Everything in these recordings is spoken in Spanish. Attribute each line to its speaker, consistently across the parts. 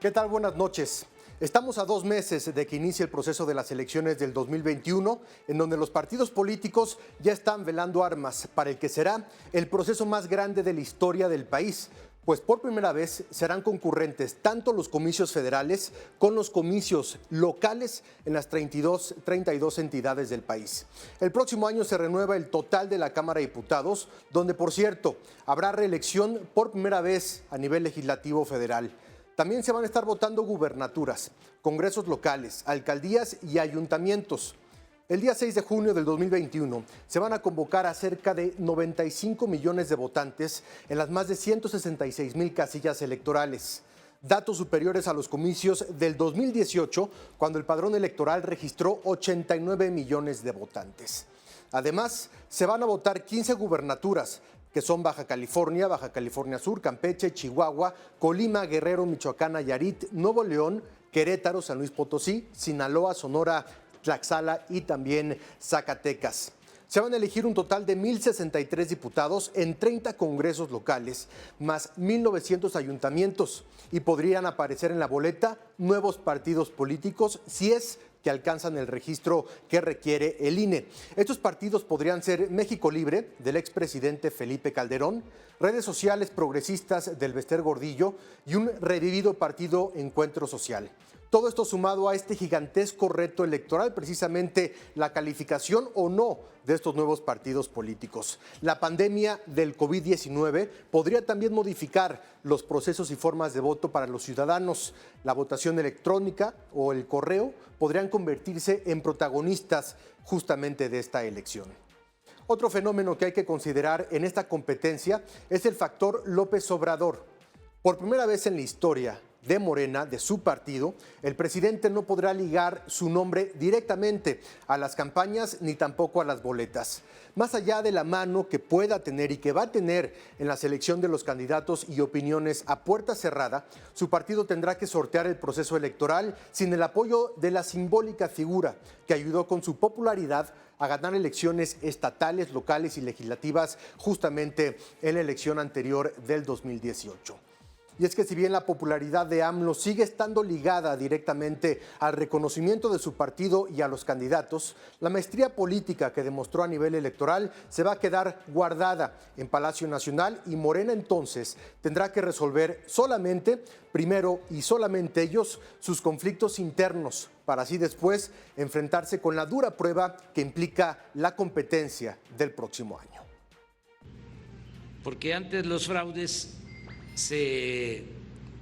Speaker 1: ¿Qué tal? Buenas noches. Estamos a 2 meses de que inicie el proceso de las elecciones del 2021, en donde los partidos políticos ya están velando armas para el que será el proceso más grande de la historia del país, pues por primera vez serán concurrentes tanto los comicios federales con los comicios locales en las 32 entidades del país. El próximo año se renueva el total de la Cámara de Diputados, donde, por cierto, habrá reelección por primera vez a nivel legislativo federal. También se van a estar votando gubernaturas, congresos locales, alcaldías y ayuntamientos. El día 6 de junio del 2021 se van a convocar a cerca de 95 millones de votantes en las más de 166,000 casillas electorales. Datos superiores a los comicios del 2018, cuando el padrón electoral registró 89 millones de votantes. Además, se van a votar 15 gubernaturas, que son Baja California Sur, Campeche, Chihuahua, Colima, Guerrero, Michoacán, Nayarit, Nuevo León, Querétaro, San Luis Potosí, Sinaloa, Sonora, Tlaxcala y también Zacatecas. Se van a elegir un total de 1,063 diputados en 30 congresos locales, más 1,900 ayuntamientos, y podrían aparecer en la boleta nuevos partidos políticos si es que alcanzan el registro que requiere el INE. Estos partidos podrían ser México Libre, del expresidente Felipe Calderón, redes sociales progresistas del Bester Gordillo y un revivido partido Encuentro Social. Todo esto sumado a este gigantesco reto electoral, precisamente la calificación o no de estos nuevos partidos políticos. La pandemia del COVID-19 podría también modificar los procesos y formas de voto para los ciudadanos. La votación electrónica o el correo podrían convertirse en protagonistas justamente de esta elección. Otro fenómeno que hay que considerar en esta competencia es el factor López Obrador. Por primera vez en la historia de Morena, de su partido, el presidente no podrá ligar su nombre directamente a las campañas ni tampoco a las boletas. Más allá de la mano que pueda tener y que va a tener en la selección de los candidatos y opiniones a puerta cerrada, su partido tendrá que sortear el proceso electoral sin el apoyo de la simbólica figura que ayudó con su popularidad a ganar elecciones estatales, locales y legislativas justamente en la elección anterior del 2018. Y es que si bien la popularidad de AMLO sigue estando ligada directamente al reconocimiento de su partido y a los candidatos, la maestría política que demostró a nivel electoral se va a quedar guardada en Palacio Nacional y Morena entonces tendrá que resolver solamente, primero y solamente ellos, sus conflictos internos para así después enfrentarse con la dura prueba que implica la competencia del próximo año.
Speaker 2: Porque antes los fraudes se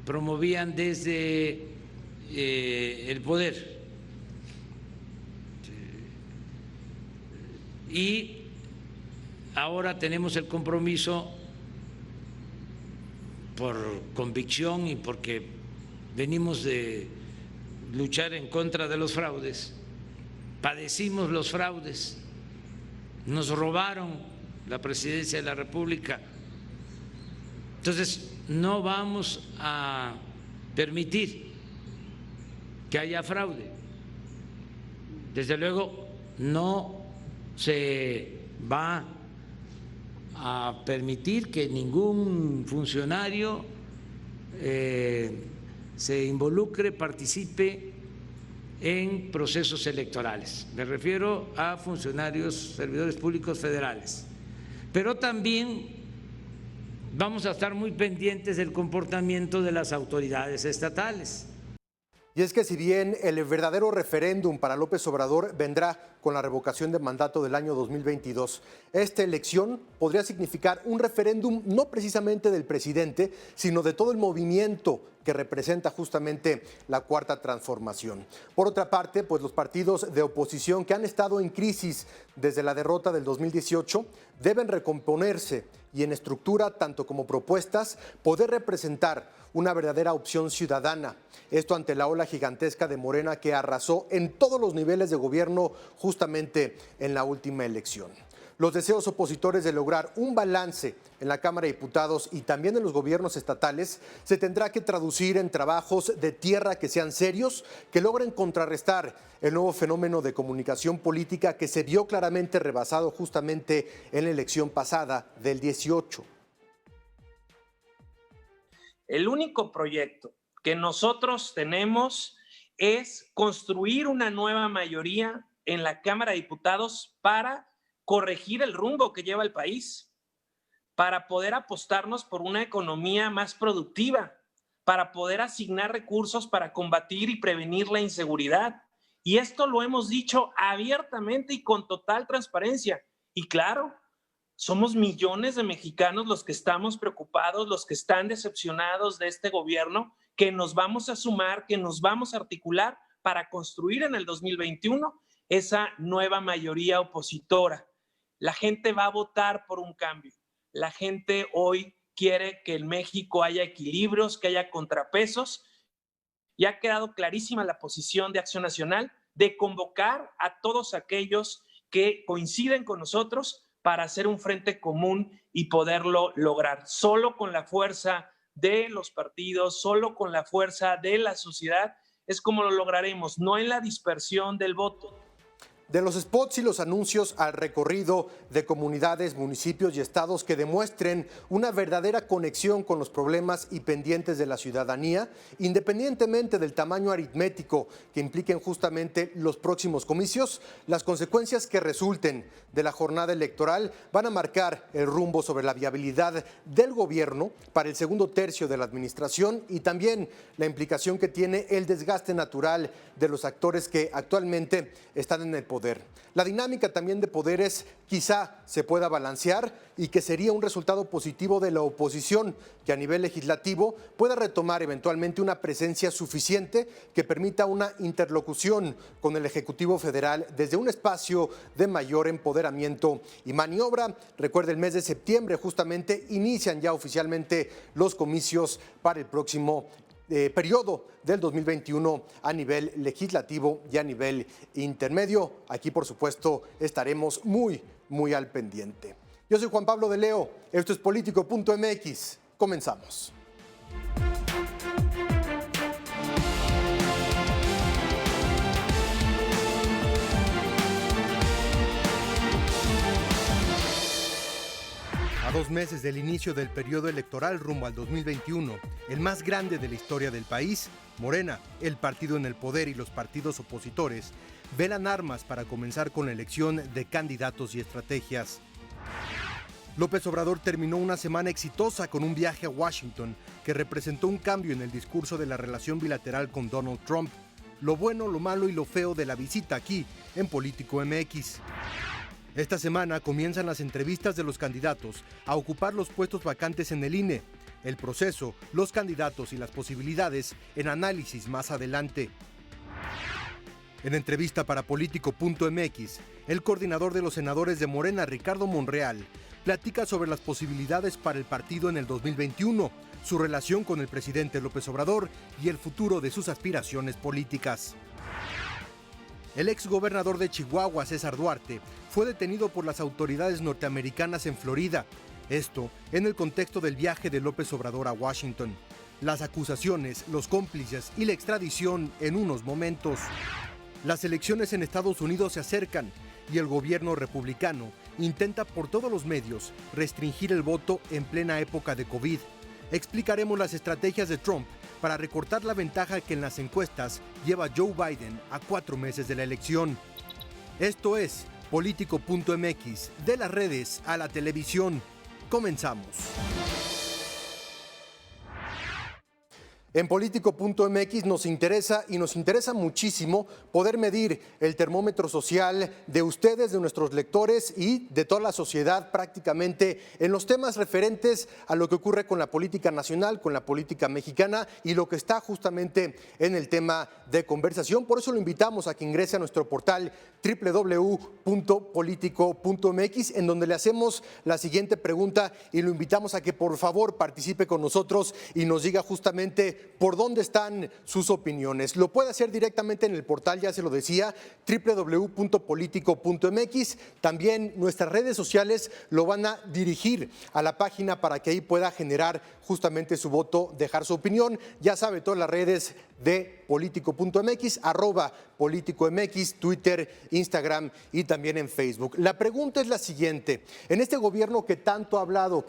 Speaker 2: promovían desde el poder y ahora tenemos el compromiso por convicción y porque venimos de luchar en contra de los fraudes, padecimos los fraudes, nos robaron la presidencia de la República. Entonces, no vamos a permitir que haya fraude. Desde luego, no se va a permitir que ningún funcionario se involucre, participe en procesos electorales. Me refiero a funcionarios, servidores públicos federales. Pero también vamos a estar muy pendientes del comportamiento de las autoridades estatales.
Speaker 1: Y es que si bien el verdadero referéndum para López Obrador vendrá con la revocación de mandato del año 2022, esta elección podría significar un referéndum no precisamente del presidente, sino de todo el movimiento que representa justamente la Cuarta Transformación. Por otra parte, pues los partidos de oposición que han estado en crisis desde la derrota del 2018 deben recomponerse y en estructura, tanto como propuestas, poder representar una verdadera opción ciudadana. Esto ante la ola gigantesca de Morena que arrasó en todos los niveles de gobierno justamente en la última elección. Los deseos opositores de lograr un balance en la Cámara de Diputados y también en los gobiernos estatales se tendrá que traducir en trabajos de tierra que sean serios, que logren contrarrestar el nuevo fenómeno de comunicación política que se vio claramente rebasado justamente en la elección pasada del 18.
Speaker 3: El único proyecto que nosotros tenemos es construir una nueva mayoría en la Cámara de Diputados para corregir el rumbo que lleva el país, para poder apostarnos por una economía más productiva, para poder asignar recursos para combatir y prevenir la inseguridad. Y esto lo hemos dicho abiertamente y con total transparencia. Y claro, somos millones de mexicanos los que estamos preocupados, los que están decepcionados de este gobierno, que nos vamos a sumar, que nos vamos a articular para construir en el 2021 esa nueva mayoría opositora. La gente va a votar por un cambio. La gente hoy quiere que en México haya equilibrios, que haya contrapesos. Y ha quedado clarísima la posición de Acción Nacional de convocar a todos aquellos que coinciden con nosotros para hacer un frente común y poderlo lograr. Solo con la fuerza de los partidos, solo con la fuerza de la sociedad es como lo lograremos, no en la dispersión del voto.
Speaker 1: De los spots y los anuncios al recorrido de comunidades, municipios y estados que demuestren una verdadera conexión con los problemas y pendientes de la ciudadanía, independientemente del tamaño aritmético que impliquen justamente los próximos comicios, las consecuencias que resulten de la jornada electoral van a marcar el rumbo sobre la viabilidad del gobierno para el segundo tercio de la administración y también la implicación que tiene el desgaste natural de los actores que actualmente están en el poder. La dinámica también de poderes quizá se pueda balancear y que sería un resultado positivo de la oposición que a nivel legislativo pueda retomar eventualmente una presencia suficiente que permita una interlocución con el Ejecutivo Federal desde un espacio de mayor empoderamiento y maniobra. Recuerde, el mes de septiembre justamente inician ya oficialmente los comicios para el próximo periodo del 2021 a nivel legislativo y a nivel intermedio. Aquí, por supuesto, estaremos muy al pendiente. Yo soy Juan Pablo de Leo, esto es Político.mx. Comenzamos. A 2 meses del inicio del periodo electoral rumbo al 2021, el más grande de la historia del país, Morena, el partido en el poder y los partidos opositores, velan armas para comenzar con la elección de candidatos y estrategias. López Obrador terminó una semana exitosa con un viaje a Washington que representó un cambio en el discurso de la relación bilateral con Donald Trump. Lo bueno, lo malo y lo feo de la visita aquí en Político.mx. Esta semana comienzan las entrevistas de los candidatos a ocupar los puestos vacantes en el INE. El proceso, los candidatos y las posibilidades en análisis más adelante. En entrevista para Político.mx, el coordinador de los senadores de Morena, Ricardo Monreal, platica sobre las posibilidades para el partido en el 2021, su relación con el presidente López Obrador y el futuro de sus aspiraciones políticas. El exgobernador de Chihuahua, César Duarte, fue detenido por las autoridades norteamericanas en Florida. Esto en el contexto del viaje de López Obrador a Washington. Las acusaciones, los cómplices y la extradición en unos momentos. Las elecciones en Estados Unidos se acercan y el gobierno republicano intenta por todos los medios restringir el voto en plena época de COVID. Explicaremos las estrategias de Trump para recortar la ventaja que en las encuestas lleva Joe Biden a 4 meses de la elección. Esto es Político.mx, de las redes a la televisión. Comenzamos. En Político.mx nos interesa muchísimo poder medir el termómetro social de ustedes, de nuestros lectores y de toda la sociedad prácticamente en los temas referentes a lo que ocurre con la política nacional, con la política mexicana y lo que está justamente en el tema de conversación. Por eso lo invitamos a que ingrese a nuestro portal www.politico.mx, en donde le hacemos la siguiente pregunta y lo invitamos a que por favor participe con nosotros y nos diga justamente por dónde están sus opiniones. Lo puede hacer directamente en el portal, ya se lo decía, www.politico.mx. También nuestras redes sociales lo van a dirigir a la página para que ahí pueda generar justamente su voto, dejar su opinión. Ya sabe, todas las redes de Político.mx, @Político.mx, Twitter, Instagram y también en Facebook. La pregunta es la siguiente: en este gobierno que tanto ha hablado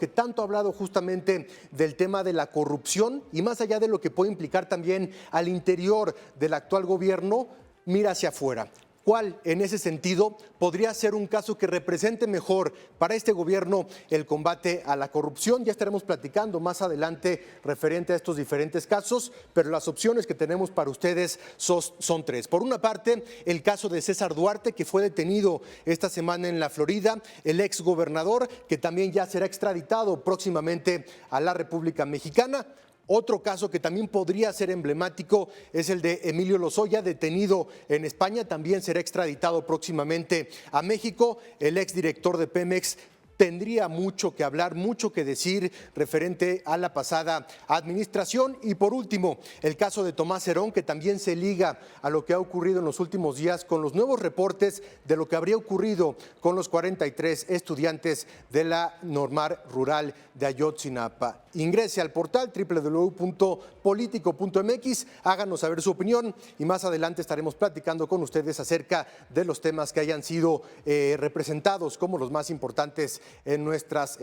Speaker 1: justamente del tema de la corrupción y más allá de lo que que puede implicar también al interior del actual gobierno, mira hacia afuera. ¿Cuál, en ese sentido, podría ser un caso que represente mejor para este gobierno el combate a la corrupción? Ya estaremos platicando más adelante referente a estos diferentes casos, pero las opciones que tenemos para ustedes son tres. Por una parte, el caso de César Duarte, que fue detenido esta semana en la Florida, el exgobernador, que también ya será extraditado próximamente a la República Mexicana. Otro caso que también podría ser emblemático es el de Emilio Lozoya, detenido en España, también será extraditado próximamente a México. El exdirector de Pemex tendría mucho que hablar, mucho que decir referente a la pasada administración. Y por último, el caso de Tomás Herón, que también se liga a lo que ha ocurrido en los últimos días con los nuevos reportes de lo que habría ocurrido con los 43 estudiantes de la Normal Rural de Ayotzinapa. Ingrese al portal www.politico.mx, háganos saber su opinión y más adelante estaremos platicando con ustedes acerca de los temas que hayan sido representados como los más importantes en nuestras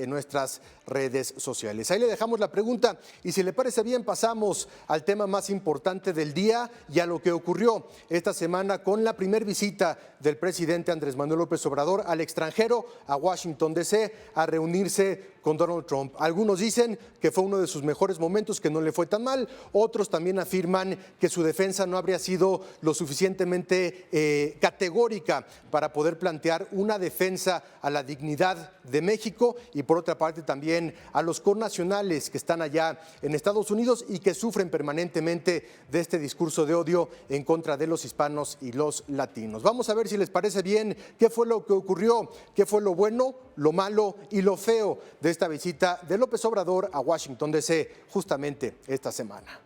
Speaker 1: redes sociales. Ahí le dejamos la pregunta y si le parece bien pasamos al tema más importante del día y a lo que ocurrió esta semana con la primera visita del presidente Andrés Manuel López Obrador al extranjero, a Washington D.C., a reunirse con Donald Trump. Algunos dicen que fue uno de sus mejores momentos, que no le fue tan mal. Otros también afirman que su defensa no habría sido lo suficientemente categórica para poder plantear una defensa a la dignidad de México y por otra parte también a los connacionales que están allá en Estados Unidos y que sufren permanentemente de este discurso de odio en contra de los hispanos y los latinos. Vamos a ver si les parece bien qué fue lo que ocurrió, qué fue lo bueno, lo malo y lo feo de esta visita de López Obrador a Washington D.C. justamente esta semana.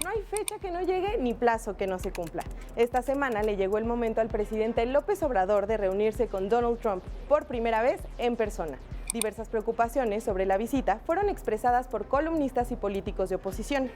Speaker 4: No hay fecha que no llegue ni plazo que no se cumpla. Esta semana le llegó el momento al presidente López Obrador de reunirse con Donald Trump por primera vez en persona. Diversas preocupaciones sobre la visita fueron expresadas por columnistas y políticos de oposición.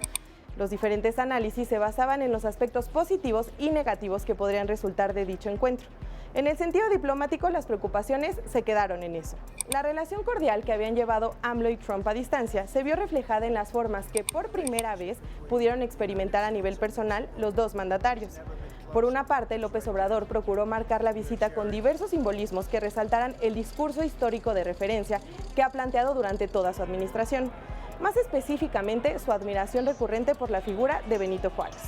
Speaker 4: Los diferentes análisis se basaban en los aspectos positivos y negativos que podrían resultar de dicho encuentro. En el sentido diplomático, las preocupaciones se quedaron en eso. La relación cordial que habían llevado AMLO y Trump a distancia se vio reflejada en las formas que por primera vez pudieron experimentar a nivel personal los dos mandatarios. Por una parte, López Obrador procuró marcar la visita con diversos simbolismos que resaltaran el discurso histórico de referencia que ha planteado durante toda su administración. Más específicamente, su admiración recurrente por la figura de Benito Juárez.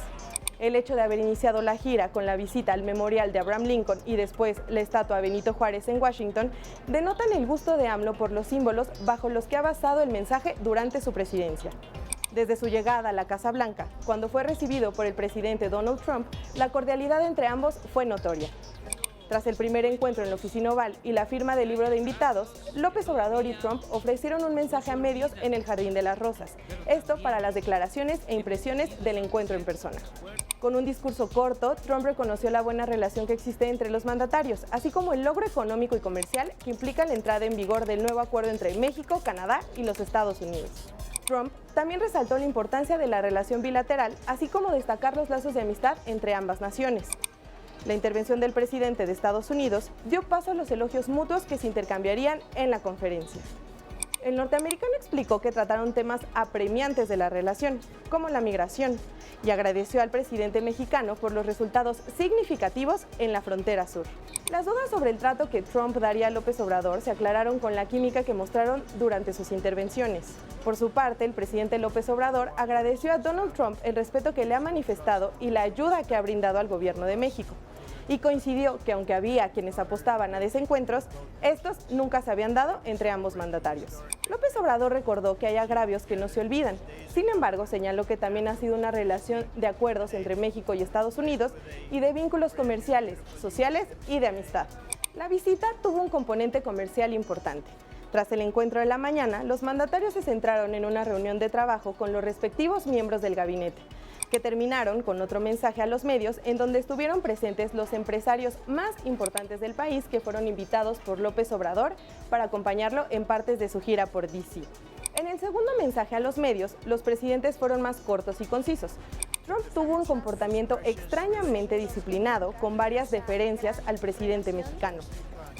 Speaker 4: El hecho de haber iniciado la gira con la visita al memorial de Abraham Lincoln y después la estatua de Benito Juárez en Washington denotan el gusto de AMLO por los símbolos bajo los que ha basado el mensaje durante su presidencia. Desde su llegada a la Casa Blanca, cuando fue recibido por el presidente Donald Trump, la cordialidad entre ambos fue notoria. Tras el primer encuentro en la Oficina Oval y la firma del libro de invitados, López Obrador y Trump ofrecieron un mensaje a medios en el Jardín de las Rosas, esto para las declaraciones e impresiones del encuentro en persona. Con un discurso corto, Trump reconoció la buena relación que existe entre los mandatarios, así como el logro económico y comercial que implica la entrada en vigor del nuevo acuerdo entre México, Canadá y los Estados Unidos. Trump también resaltó la importancia de la relación bilateral, así como destacar los lazos de amistad entre ambas naciones. La intervención del presidente de Estados Unidos dio paso a los elogios mutuos que se intercambiarían en la conferencia. El norteamericano explicó que trataron temas apremiantes de la relación, como la migración, y agradeció al presidente mexicano por los resultados significativos en la frontera sur. Las dudas sobre el trato que Trump daría a López Obrador se aclararon con la química que mostraron durante sus intervenciones. Por su parte, el presidente López Obrador agradeció a Donald Trump el respeto que le ha manifestado y la ayuda que ha brindado al gobierno de México. Y coincidió que aunque había quienes apostaban a desencuentros, estos nunca se habían dado entre ambos mandatarios. López Obrador recordó que hay agravios que no se olvidan. Sin embargo, señaló que también ha sido una relación de acuerdos entre México y Estados Unidos y de vínculos comerciales, sociales y de amistad. La visita tuvo un componente comercial importante. Tras el encuentro de la mañana, los mandatarios se centraron en una reunión de trabajo con los respectivos miembros del gabinete, que terminaron con otro mensaje a los medios en donde estuvieron presentes los empresarios más importantes del país que fueron invitados por López Obrador para acompañarlo en partes de su gira por D.C. En el segundo mensaje a los medios, los presidentes fueron más cortos y concisos. Trump tuvo un comportamiento extrañamente disciplinado con varias deferencias al presidente mexicano.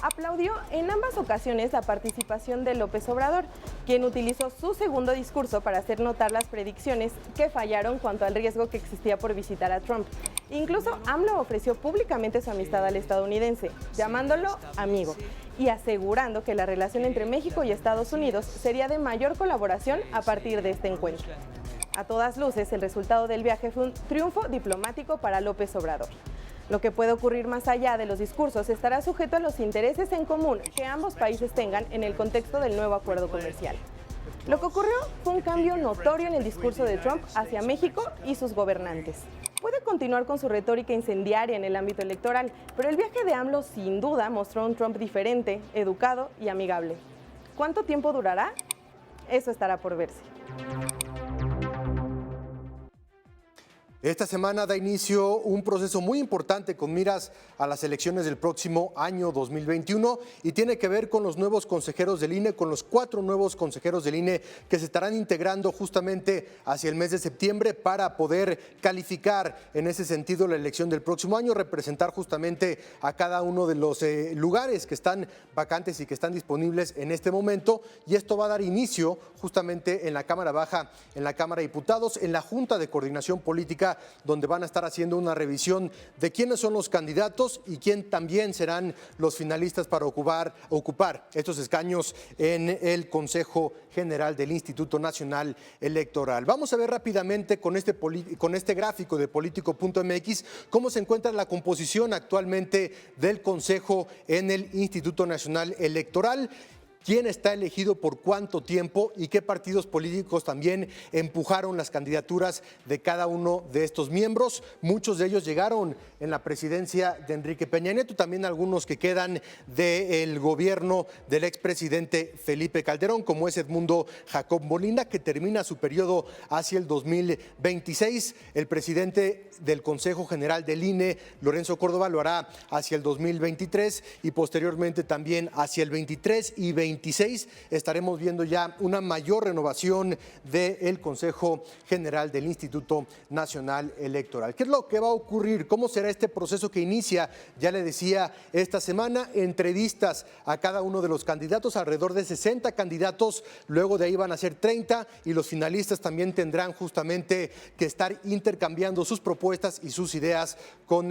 Speaker 4: aplaudió en ambas ocasiones la participación de López Obrador, quien utilizó su segundo discurso para hacer notar las predicciones que fallaron cuanto al riesgo que existía por visitar a Trump. Incluso AMLO ofreció públicamente su amistad al estadounidense, llamándolo amigo, y asegurando que la relación entre México y Estados Unidos sería de mayor colaboración a partir de este encuentro. A todas luces, el resultado del viaje fue un triunfo diplomático para López Obrador. Lo que puede ocurrir más allá de los discursos estará sujeto a los intereses en común que ambos países tengan en el contexto del nuevo acuerdo comercial. Lo que ocurrió fue un cambio notorio en el discurso de Trump hacia México y sus gobernantes. Puede continuar con su retórica incendiaria en el ámbito electoral, pero el viaje de AMLO sin duda mostró a un Trump diferente, educado y amigable. ¿Cuánto tiempo durará? Eso estará por verse.
Speaker 1: Esta semana da inicio un proceso muy importante con miras a las elecciones del próximo año 2021 y tiene que ver con los nuevos consejeros del INE, con los 4 nuevos consejeros del INE que se estarán integrando justamente hacia el mes de septiembre para poder calificar en ese sentido la elección del próximo año, representar justamente a cada uno de los lugares que están vacantes y que están disponibles en este momento, y esto va a dar inicio justamente en la Cámara Baja, en la Cámara de Diputados, en la Junta de Coordinación Política, donde van a estar haciendo una revisión de quiénes son los candidatos y quién también serán los finalistas para ocupar estos escaños en el Consejo General del Instituto Nacional Electoral. Vamos a ver rápidamente con este gráfico de Político.mx cómo se encuentra la composición actualmente del Consejo en el Instituto Nacional Electoral. Quién está elegido por cuánto tiempo y qué partidos políticos también empujaron las candidaturas de cada uno de estos miembros. Muchos de ellos llegaron en la presidencia de Enrique Peña Nieto, también algunos que quedan del gobierno del expresidente Felipe Calderón, como es Edmundo Jacob Molina, que termina su periodo hacia el 2026. El presidente del Consejo General del INE, Lorenzo Córdoba, lo hará hacia el 2023 y posteriormente también hacia el 23 y 26 estaremos viendo ya una mayor renovación del Consejo General del Instituto Nacional Electoral. ¿Qué es lo que va a ocurrir? ¿Cómo será este proceso que inicia? Ya le decía, esta semana, entrevistas a cada uno de los candidatos, alrededor de 60 candidatos, luego de ahí van a ser 30 y los finalistas también tendrán justamente que estar intercambiando sus propuestas y sus ideas con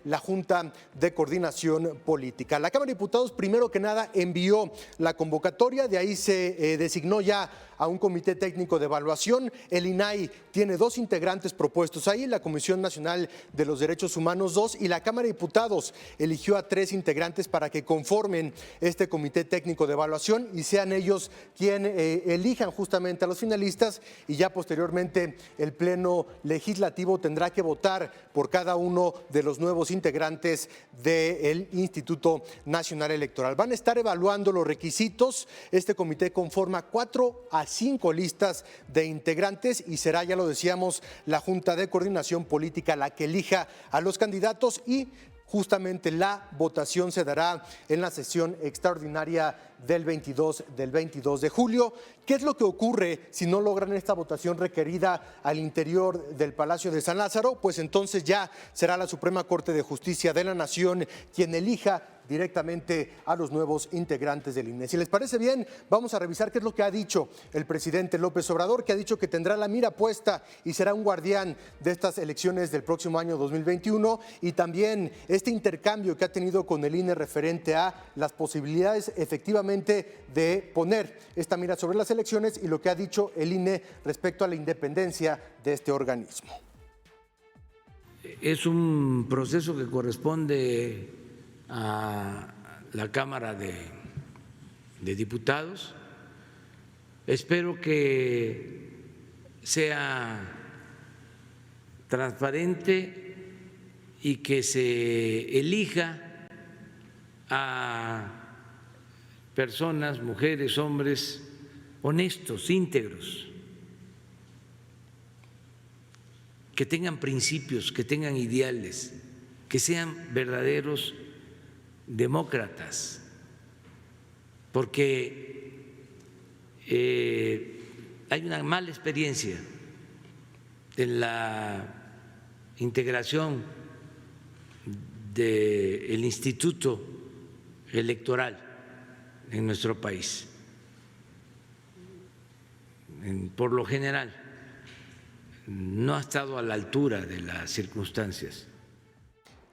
Speaker 1: la Junta de Coordinación Política. La Cámara de Diputados, primero que nada, envió la convocatoria, de ahí se designó ya a un comité técnico de evaluación. El INAI tiene 2 integrantes propuestos ahí, la Comisión Nacional de los Derechos Humanos 2 y la Cámara de Diputados eligió a 3 integrantes para que conformen este comité técnico de evaluación y sean ellos quienes elijan justamente a los finalistas, y ya posteriormente el Pleno Legislativo tendrá que votar por cada uno de los nuevos integrantes del Instituto Nacional Electoral. Van a estar evaluando los requisitos. Este comité conforma 4 a 5 listas de integrantes y será, ya lo decíamos, la Junta de Coordinación Política la que elija a los candidatos, y justamente la votación se dará en la sesión extraordinaria del 22 de julio. ¿Qué es lo que ocurre si no logran esta votación requerida al interior del Palacio de San Lázaro? Pues entonces ya será la Suprema Corte de Justicia de la Nación quien elija directamente a los nuevos integrantes del INE. Si les parece bien, vamos a revisar qué es lo que ha dicho el presidente López Obrador, que ha dicho que tendrá la mira puesta y será un guardián de estas elecciones del próximo año 2021, y también este intercambio que ha tenido con el INE referente a las posibilidades efectivamente de poner esta mira sobre las elecciones y lo que ha dicho el INE respecto a la independencia de este organismo.
Speaker 2: Es un proceso que corresponde a la Cámara de Diputados. Espero que sea transparente y que se elija a personas, mujeres, hombres honestos, íntegros, que tengan principios, que tengan ideales, que sean verdaderos demócratas, porque hay una mala experiencia en la integración del Instituto electoral en nuestro país. Por lo general, no ha estado a la altura de las circunstancias.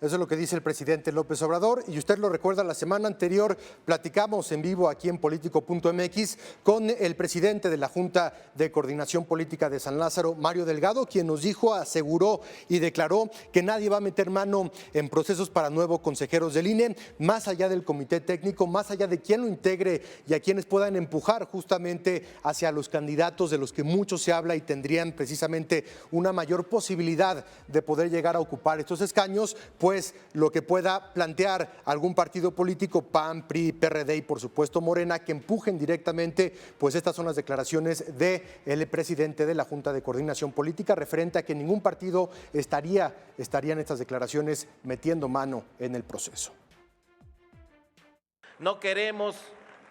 Speaker 1: Eso es lo que dice el presidente López Obrador, y usted lo recuerda, la semana anterior platicamos en vivo aquí en Político.mx con el presidente de la Junta de Coordinación Política de San Lázaro, Mario Delgado, quien nos dijo, aseguró y declaró que nadie va a meter mano en procesos para nuevos consejeros del INE, más allá del comité técnico, más allá de quién lo integre y a quienes puedan empujar justamente hacia los candidatos de los que mucho se habla y tendrían precisamente una mayor posibilidad de poder llegar a ocupar estos escaños, pues lo que pueda plantear algún partido político, PAN, PRI, PRD y por supuesto Morena, que empujen directamente, pues estas son las declaraciones del presidente de la Junta de Coordinación Política referente a que ningún partido estaría en estas declaraciones metiendo mano en el proceso.
Speaker 5: No queremos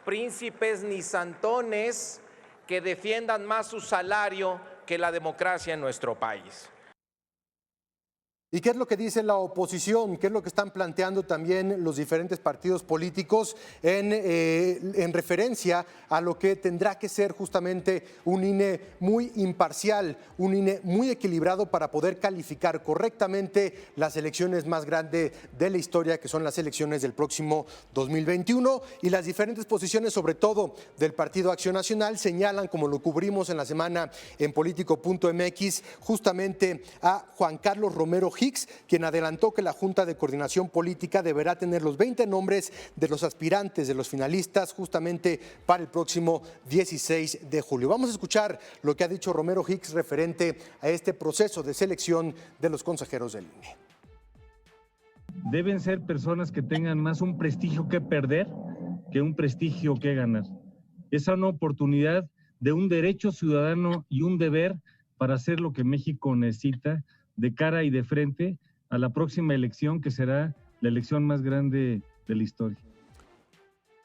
Speaker 5: príncipes ni santones que defiendan más su salario que la democracia en nuestro país.
Speaker 1: ¿Y qué es lo que dice la oposición? ¿Qué es lo que están planteando también los diferentes partidos políticos en referencia a lo que tendrá que ser justamente un INE muy imparcial, un INE muy equilibrado para poder calificar correctamente las elecciones más grandes de la historia, que son las elecciones del próximo 2021? Y las diferentes posiciones, sobre todo del Partido Acción Nacional, señalan, como lo cubrimos en la semana en Político.mx, justamente a Juan Carlos Romero Hicks, quien adelantó que la Junta de Coordinación Política deberá tener los 20 nombres de los aspirantes, de los finalistas, justamente para el próximo 16 de julio. Vamos a escuchar lo que ha dicho Romero Hicks referente a este proceso de selección de los consejeros del INE.
Speaker 6: Deben ser personas que tengan más un prestigio que perder que un prestigio que ganar. Es una oportunidad de un derecho ciudadano y un deber para hacer lo que México necesita de cara y de frente a la próxima elección, que será la elección más grande de la historia.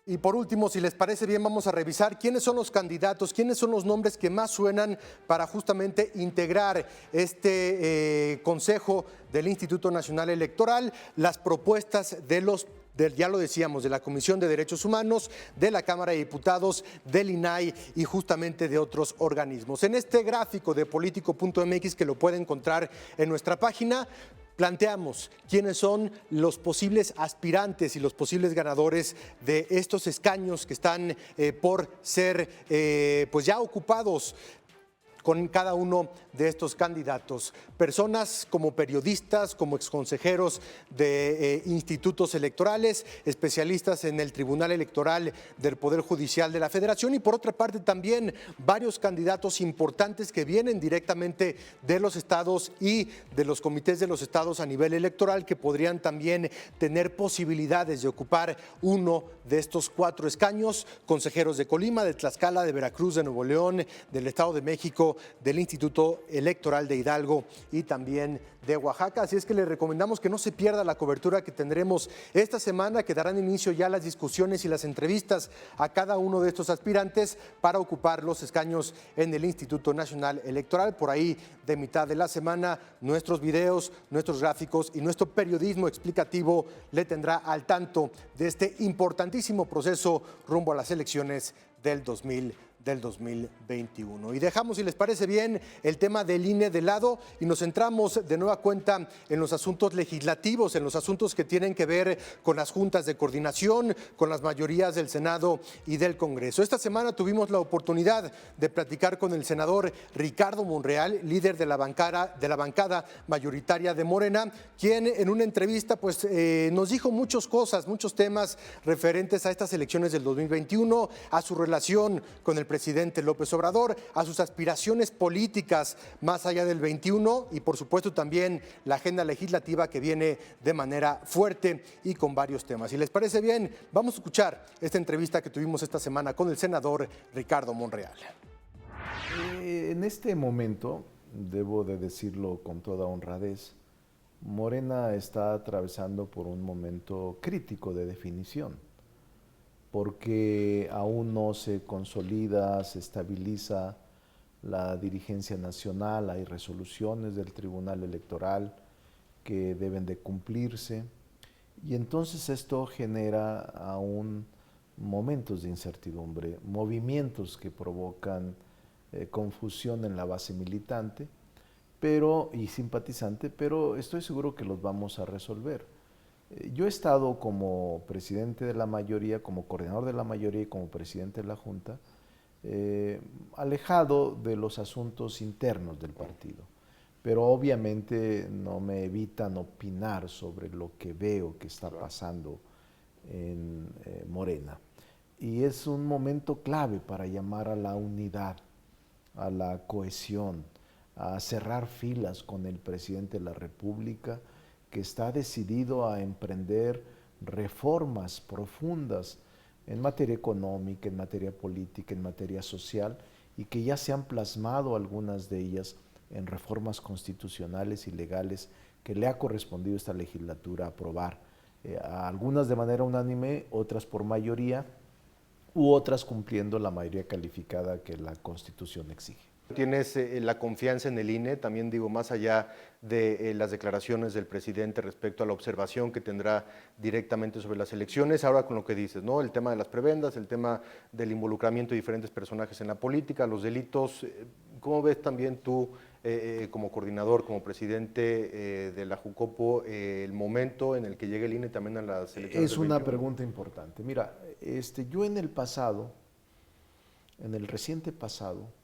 Speaker 1: Y por último, si les parece bien, vamos a revisar quiénes son los candidatos, quiénes son los nombres que más suenan para justamente integrar este Consejo del Instituto Nacional Electoral, las propuestas ya lo decíamos, de la Comisión de Derechos Humanos, de la Cámara de Diputados, del INAI y justamente de otros organismos. En este gráfico de Político.mx, que lo puede encontrar en nuestra página, planteamos quiénes son los posibles aspirantes y los posibles ganadores de estos escaños que están por ser pues ya ocupados con cada uno de estos candidatos. Personas como periodistas, como exconsejeros de institutos electorales, especialistas en el Tribunal Electoral del Poder Judicial de la Federación, y por otra parte también varios candidatos importantes que vienen directamente de los estados y de los comités de los estados a nivel electoral, que podrían también tener posibilidades de ocupar uno de estos 4 escaños: consejeros de Colima, de Tlaxcala, de Veracruz, de Nuevo León, del Estado de México, del Instituto Electoral de Hidalgo y también de Oaxaca. Así es que les recomendamos que no se pierda la cobertura que tendremos esta semana, que darán inicio ya las discusiones y las entrevistas a cada uno de estos aspirantes para ocupar los escaños en el Instituto Nacional Electoral. Por ahí de mitad de la semana, nuestros videos, nuestros gráficos y nuestro periodismo explicativo le tendrá al tanto de este importantísimo proceso rumbo a las elecciones del 2021. Y dejamos, si les parece bien, el tema del INE de lado y nos centramos de nueva cuenta en los asuntos legislativos, en los asuntos que tienen que ver con las juntas de coordinación, con las mayorías del Senado y del Congreso. Esta semana tuvimos la oportunidad de platicar con el senador Ricardo Monreal, líder de la bancada mayoritaria de Morena, quien en una entrevista pues nos dijo muchas cosas, muchos temas referentes a estas elecciones del 2021, a su relación con el presidente López Obrador, a sus aspiraciones políticas más allá del 21 y por supuesto también la agenda legislativa que viene de manera fuerte y con varios temas. Si les parece bien, vamos a escuchar esta entrevista que tuvimos esta semana con el senador Ricardo Monreal.
Speaker 7: En este momento, debo de decirlo con toda honradez, Morena está atravesando por un momento crítico de definición, porque aún no se consolida, se estabiliza la dirigencia nacional, hay resoluciones del Tribunal Electoral que deben de cumplirse Y entonces esto genera aún momentos de incertidumbre, movimientos que provocan confusión en la base militante y simpatizante, pero estoy seguro que los vamos a resolver. Yo he estado como presidente de la mayoría, como coordinador de la mayoría y como presidente de la Junta, alejado de los asuntos internos del partido, pero obviamente no me evitan opinar sobre lo que veo que está pasando en Morena. Y es un momento clave para llamar a la unidad, a la cohesión, a cerrar filas con el presidente de la República, que está decidido a emprender reformas profundas en materia económica, en materia política, en materia social, y que ya se han plasmado algunas de ellas en reformas constitucionales y legales que le ha correspondido a esta legislatura aprobar, algunas de manera unánime, otras por mayoría, u otras cumpliendo la mayoría calificada que la Constitución exige.
Speaker 1: ¿Tienes la confianza en el INE? También digo, más allá de las declaraciones del presidente respecto a la observación que tendrá directamente sobre las elecciones, ahora con lo que dices, ¿no? El tema de las prebendas, el tema del involucramiento de diferentes personajes en la política, los delitos, ¿cómo ves también tú como coordinador, como presidente de la Jucopo, el momento en el que llegue el INE también a las elecciones?
Speaker 7: Es una pregunta importante. Mira, yo en el pasado, en el reciente pasado,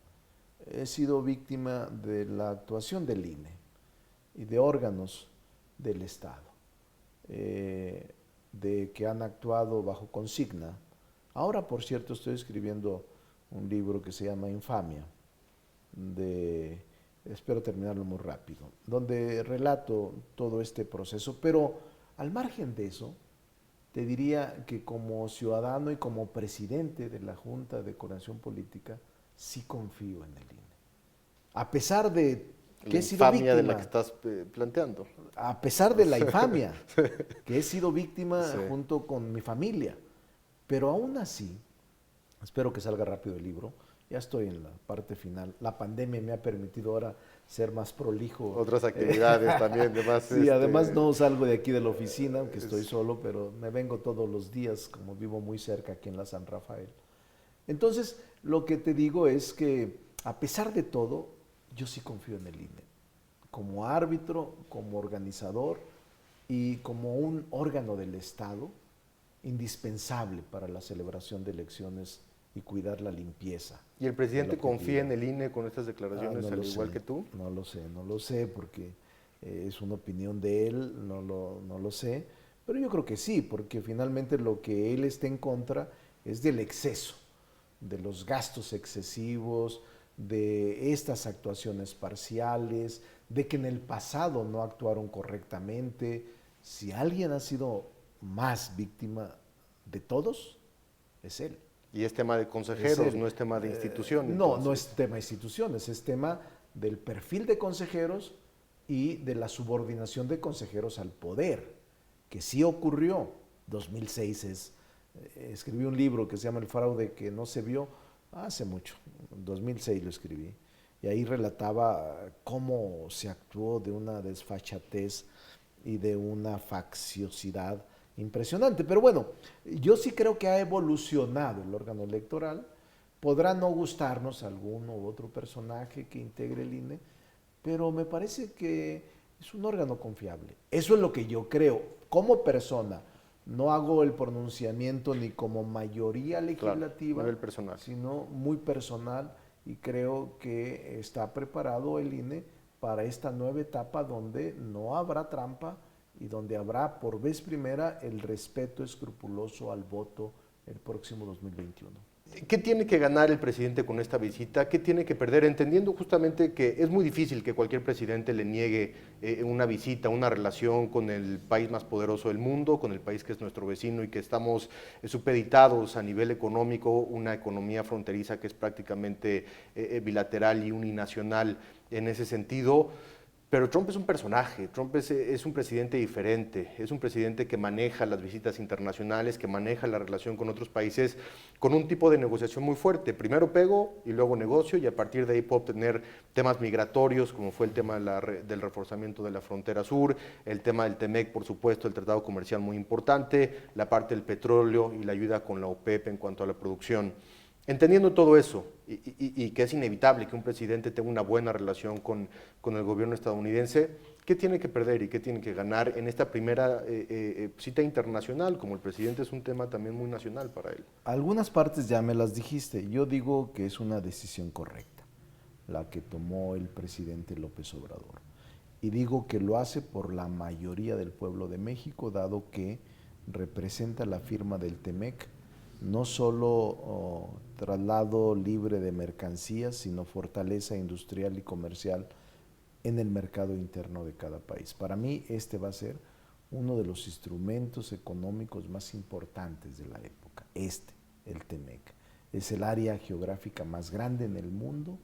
Speaker 7: he sido víctima de la actuación del INE y de órganos del Estado, de que han actuado bajo consigna. Ahora, por cierto, estoy escribiendo un libro que se llama Infamia, espero terminarlo muy rápido, donde relato todo este proceso, pero al margen de eso, te diría que como ciudadano y como presidente de la Junta de Coordinación Política, sí confío en el INE. A pesar de que he sido víctima
Speaker 1: de la que estás planteando.
Speaker 7: A pesar de la infamia, que he sido víctima junto con mi familia. Pero aún así, espero que salga rápido el libro, ya estoy en la parte final. La pandemia me ha permitido ahora ser más prolijo.
Speaker 1: Otras actividades también. Además,
Speaker 7: sí, además no salgo de aquí de la oficina, aunque estoy solo, pero me vengo todos los días, como vivo muy cerca aquí en la San Rafael. Entonces, lo que te digo es que, a pesar de todo, yo sí confío en el INE, como árbitro, como organizador y como un órgano del Estado indispensable para la celebración de elecciones y cuidar la limpieza.
Speaker 1: ¿Y el presidente confía en el INE con estas declaraciones al igual que tú?
Speaker 7: No lo sé porque es una opinión de él, no lo sé, pero yo creo que sí, porque finalmente lo que él está en contra es del exceso, de los gastos excesivos, de estas actuaciones parciales, de que en el pasado no actuaron correctamente. Si alguien ha sido más víctima de todos, es él.
Speaker 1: Y es tema de consejeros, no es tema de instituciones.
Speaker 7: No es tema de instituciones, es tema del perfil de consejeros y de la subordinación de consejeros al poder, que sí ocurrió. 2006 escribí un libro que se llama El fraude que no se vio hace mucho, en 2006 lo escribí, y ahí relataba cómo se actuó de una desfachatez y de una facciosidad impresionante. Pero bueno, yo sí creo que ha evolucionado el órgano electoral. Podrá no gustarnos alguno u otro personaje que integre el INE, pero me parece que es un órgano confiable. Eso es lo que yo creo. Como persona, no hago el pronunciamiento ni como mayoría legislativa,
Speaker 1: nivel personal,
Speaker 7: sino muy personal, y creo que está preparado el INE para esta nueva etapa donde no habrá trampa y donde habrá por vez primera el respeto escrupuloso al voto el próximo 2021.
Speaker 1: ¿Qué tiene que ganar el presidente con esta visita? ¿Qué tiene que perder? Entendiendo justamente que es muy difícil que cualquier presidente le niegue una visita, una relación con el país más poderoso del mundo, con el país que es nuestro vecino y que estamos supeditados a nivel económico, una economía fronteriza que es prácticamente bilateral y uninacional en ese sentido. Pero Trump es un personaje, Trump es un presidente diferente, es un presidente que maneja las visitas internacionales, que maneja la relación con otros países con un tipo de negociación muy fuerte. Primero pego y luego negocio, y a partir de ahí puedo obtener temas migratorios, como fue el tema del reforzamiento de la frontera sur, el tema del TEMEC, por supuesto, el tratado comercial muy importante, la parte del petróleo y la ayuda con la OPEP en cuanto a la producción. Entendiendo todo eso y que es inevitable que un presidente tenga una buena relación con el gobierno estadounidense, ¿qué tiene que perder y qué tiene que ganar en esta primera cita internacional? Como el presidente es un tema también muy nacional para él.
Speaker 7: Algunas partes ya me las dijiste. Yo digo que es una decisión correcta la que tomó el presidente López Obrador. Y digo que lo hace por la mayoría del pueblo de México, dado que representa la firma del TEMEC, no solo traslado libre de mercancías, sino fortaleza industrial y comercial en el mercado interno de cada país. Para mí este va a ser uno de los instrumentos económicos más importantes de la época, el TEMEC. Es el área geográfica más grande en el mundo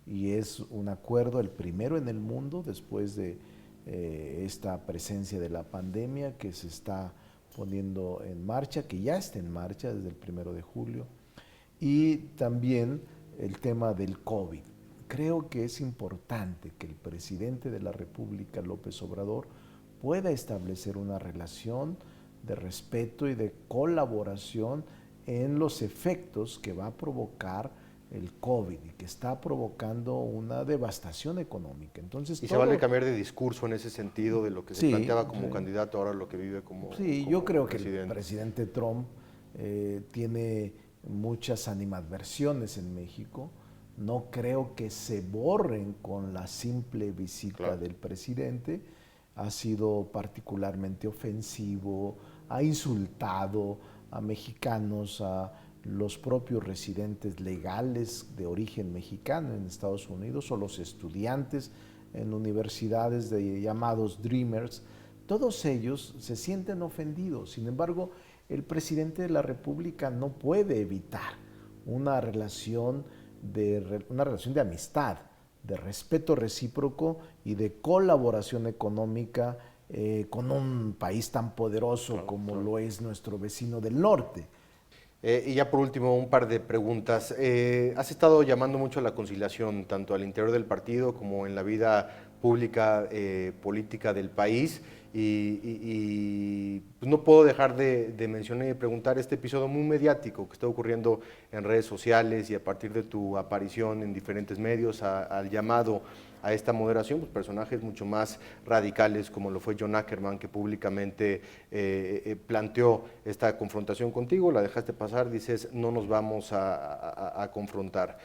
Speaker 7: y es un acuerdo, el primero en el mundo después de esta presencia de la pandemia que se está poniendo en marcha, que ya está en marcha desde el 1 de julio, y también el tema del COVID. Creo que es importante que el presidente de la República, López Obrador, pueda establecer una relación de respeto y de colaboración en los efectos que va a provocar el COVID y que está provocando una devastación económica. Entonces,
Speaker 1: ¿y se vale cambiar de discurso en ese sentido de lo que se planteaba como candidato, ahora lo que vive como
Speaker 7: yo creo
Speaker 1: presidente?
Speaker 7: Que el presidente Trump tiene muchas animadversiones en México. No creo que se borren con la simple visita del presidente. Ha sido particularmente ofensivo, ha insultado a mexicanos, a los propios residentes legales de origen mexicano en Estados Unidos o los estudiantes en universidades de llamados Dreamers. Todos ellos se sienten ofendidos. Sin embargo, el presidente de la República no puede evitar una relación de amistad, de respeto recíproco y de colaboración económica con un país tan poderoso como lo es nuestro vecino del norte.
Speaker 1: Y ya por último, un par de preguntas. Has estado llamando mucho a la conciliación, tanto al interior del partido como en la vida pública, política del país, y pues no puedo dejar de mencionar y preguntar este episodio muy mediático que está ocurriendo en redes sociales y a partir de tu aparición en diferentes medios al llamado a esta moderación, pues personajes mucho más radicales como lo fue John Ackerman, que públicamente planteó esta confrontación contigo, la dejaste pasar, dices no nos vamos a confrontar.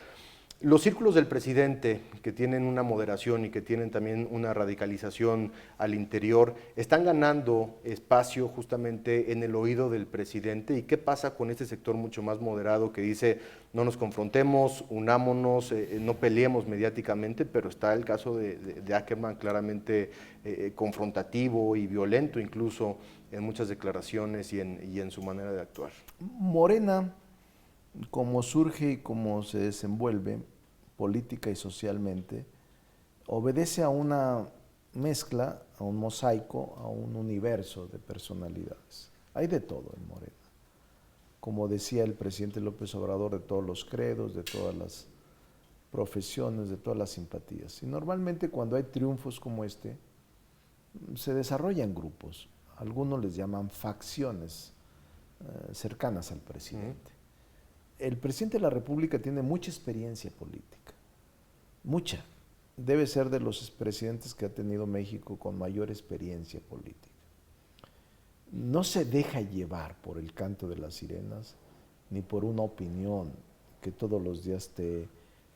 Speaker 1: Los círculos del presidente, que tienen una moderación y que tienen también una radicalización al interior, están ganando espacio justamente en el oído del presidente. ¿Y qué pasa con este sector mucho más moderado que dice no nos confrontemos, unámonos, no peleemos mediáticamente? Pero está el caso de Ackerman claramente confrontativo y violento incluso en muchas declaraciones y en su manera de actuar.
Speaker 7: Morena, como surge y como se desenvuelve política y socialmente, obedece a una mezcla, a un mosaico, a un universo de personalidades. Hay de todo en Morena. Como decía el presidente López Obrador, de todos los credos, de todas las profesiones, de todas las simpatías. Y normalmente cuando hay triunfos como este, se desarrollan grupos. Algunos les llaman facciones cercanas al presidente. El presidente de la República tiene mucha experiencia política, mucha. Debe ser de los presidentes que ha tenido México con mayor experiencia política. No se deja llevar por el canto de las sirenas, ni por una opinión que todos los días esté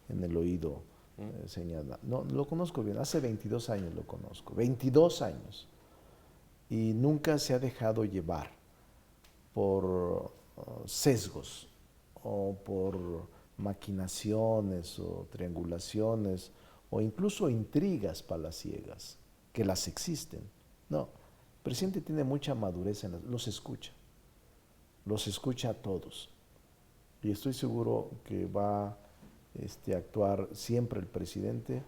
Speaker 7: en el oído señala. No, lo conozco bien, hace 22 años lo conozco, 22 años. Y nunca se ha dejado llevar por sesgos, o por maquinaciones o triangulaciones o incluso intrigas palaciegas, que las existen. No, el presidente tiene mucha madurez, los escucha a todos. Y estoy seguro que va a actuar siempre el presidente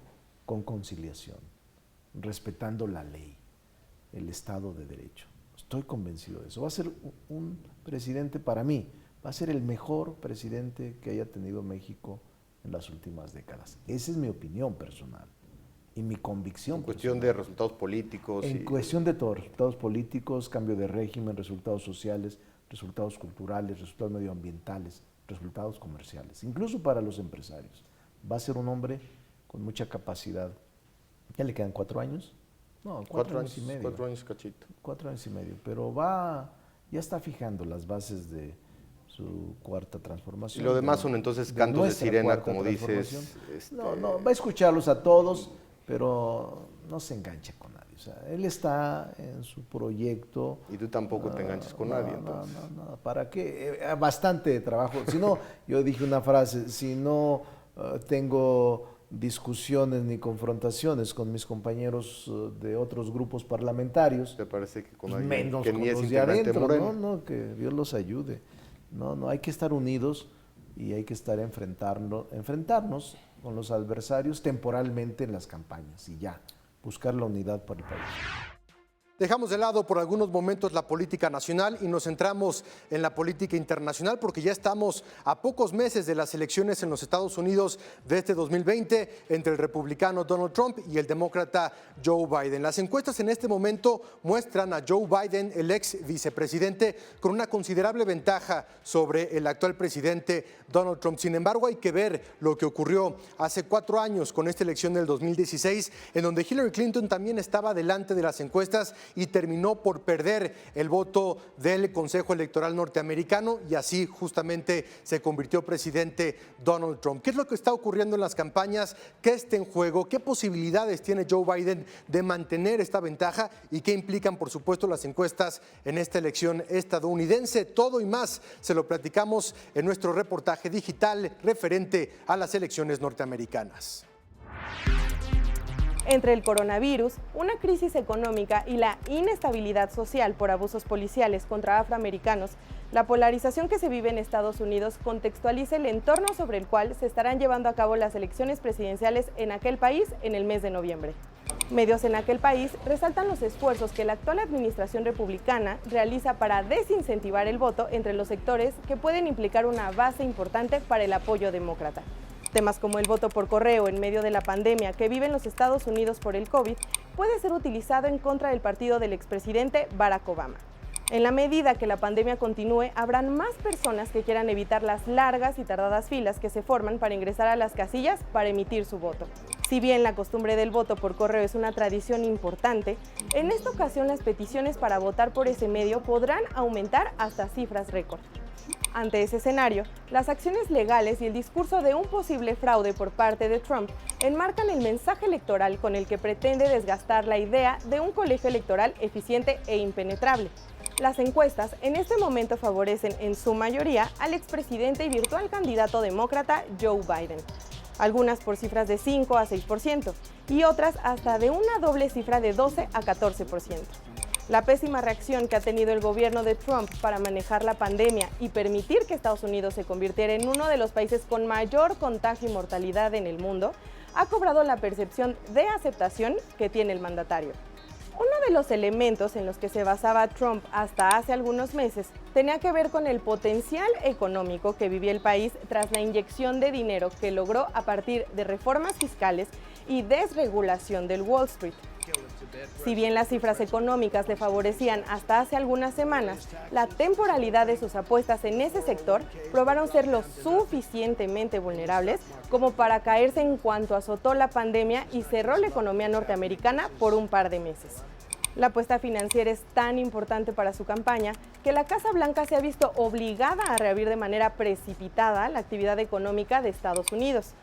Speaker 7: con conciliación, respetando la ley, el Estado de Derecho. Estoy convencido de eso. Va a ser un presidente, para mí, va a ser el mejor presidente que haya tenido México en las últimas décadas. Esa es mi opinión personal y mi convicción.
Speaker 1: En cuestión de resultados políticos.
Speaker 7: En cuestión de todos, resultados políticos, cambio de régimen, resultados sociales, resultados culturales, resultados medioambientales, resultados comerciales, incluso para los empresarios. Va a ser un hombre con mucha capacidad. ¿Ya le quedan 4 años? No, 4 años y medio.
Speaker 1: 4 años cachito.
Speaker 7: 4 años y medio, pero ya está fijando las bases de su cuarta transformación.
Speaker 1: Y lo demás son entonces cantos de sirena, como dices.
Speaker 7: No, va a escucharlos a todos, pero no se engancha con nadie. O sea, él está en su proyecto.
Speaker 1: Y tú tampoco te enganches con nadie, entonces.
Speaker 7: No, ¿para qué? Bastante trabajo. Si no, yo dije una frase, si no tengo discusiones ni confrontaciones con mis compañeros de otros grupos parlamentarios.
Speaker 1: ¿Te parece que con alguien
Speaker 7: menos
Speaker 1: que
Speaker 7: con
Speaker 1: ni es
Speaker 7: los de
Speaker 1: integrante
Speaker 7: adentro?
Speaker 1: Morena?
Speaker 7: No, que Dios los ayude. No, hay que estar unidos y hay que estar enfrentarnos con los adversarios temporalmente en las campañas y ya, buscar la unidad para el país.
Speaker 1: Dejamos de lado por algunos momentos la política nacional y nos centramos en la política internacional porque ya estamos a pocos meses de las elecciones en los Estados Unidos de este 2020 entre el republicano Donald Trump y el demócrata Joe Biden. Las encuestas en este momento muestran a Joe Biden, el ex vicepresidente, con una considerable ventaja sobre el actual presidente Donald Trump. Sin embargo, hay que ver lo que ocurrió hace 4 años con esta elección del 2016, en donde Hillary Clinton también estaba delante de las encuestas y terminó por perder el voto del Consejo Electoral norteamericano y así justamente se convirtió presidente Donald Trump. ¿Qué es lo que está ocurriendo en las campañas? ¿Qué está en juego? ¿Qué posibilidades tiene Joe Biden de mantener esta ventaja? ¿Y qué implican, por supuesto, las encuestas en esta elección estadounidense? Todo y más se lo platicamos en nuestro reportaje digital referente a las elecciones norteamericanas.
Speaker 4: Entre el coronavirus, una crisis económica y la inestabilidad social por abusos policiales contra afroamericanos, la polarización que se vive en Estados Unidos contextualiza el entorno sobre el cual se estarán llevando a cabo las elecciones presidenciales en aquel país en el mes de noviembre. Medios en aquel país resaltan los esfuerzos que la actual administración republicana realiza para desincentivar el voto entre los sectores que pueden implicar una base importante para el apoyo demócrata. Temas como el voto por correo en medio de la pandemia que viven los Estados Unidos por el COVID puede ser utilizado en contra del partido del expresidente Barack Obama. En la medida que la pandemia continúe, habrán más personas que quieran evitar las largas y tardadas filas que se forman para ingresar a las casillas para emitir su voto. Si bien la costumbre del voto por correo es una tradición importante, en esta ocasión las peticiones para votar por ese medio podrán aumentar hasta cifras récord. Ante ese escenario, las acciones legales y el discurso de un posible fraude por parte de Trump enmarcan el mensaje electoral con el que pretende desgastar la idea de un colegio electoral eficiente e impenetrable. Las encuestas en este momento favorecen en su mayoría al expresidente y virtual candidato demócrata Joe Biden, algunas por cifras de 5 a 6% y otras hasta de una doble cifra de 12 a 14%. La pésima reacción que ha tenido el gobierno de Trump para manejar la pandemia y permitir que Estados Unidos se convirtiera en uno de los países con mayor contagio y mortalidad en el mundo ha cobrado la percepción de aceptación que tiene el mandatario. Uno de los elementos en los que se basaba Trump hasta hace algunos meses tenía que ver con el potencial económico que vivía el país tras la inyección de dinero que logró a partir de reformas fiscales y desregulación del Wall Street. Si bien las cifras económicas le favorecían hasta hace algunas semanas, la temporalidad de sus apuestas en ese sector probaron ser lo suficientemente vulnerables como para caerse en cuanto azotó la pandemia y cerró la economía norteamericana por un par de meses. La apuesta financiera es tan importante para su campaña que la Casa Blanca se ha visto obligada a reabrir de manera precipitada la actividad económica de Estados Unidos.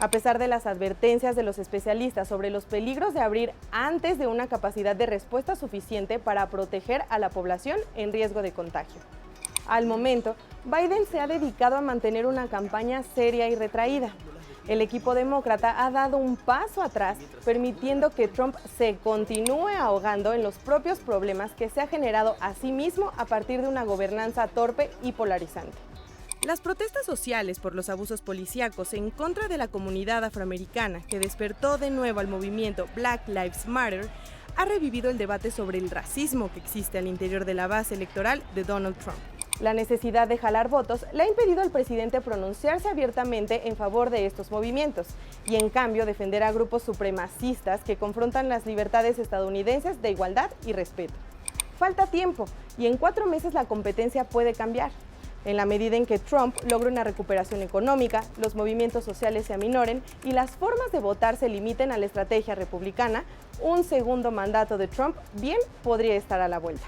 Speaker 4: A pesar de las advertencias de los especialistas sobre los peligros de abrir antes de una capacidad de respuesta suficiente para proteger a la población en riesgo de contagio. Al momento, Biden se ha dedicado a mantener una campaña seria y retraída. El equipo demócrata ha dado un paso atrás, permitiendo que Trump se continúe ahogando en los propios problemas que se ha generado a sí mismo a partir de una gobernanza torpe y polarizante. Las protestas sociales por los abusos policíacos en contra de la comunidad afroamericana, que despertó de nuevo al movimiento Black Lives Matter, ha revivido el debate sobre el racismo que existe al interior de la base electoral de Donald Trump. La necesidad de jalar votos le ha impedido al presidente pronunciarse abiertamente en favor de estos movimientos y, en cambio, defender a grupos supremacistas que confrontan las libertades estadounidenses de igualdad y respeto. Falta tiempo y en 4 meses la competencia puede cambiar. En la medida en que Trump logre una recuperación económica, los movimientos sociales se aminoren y las formas de votar se limiten a la estrategia republicana, un segundo mandato de Trump bien podría estar a la vuelta.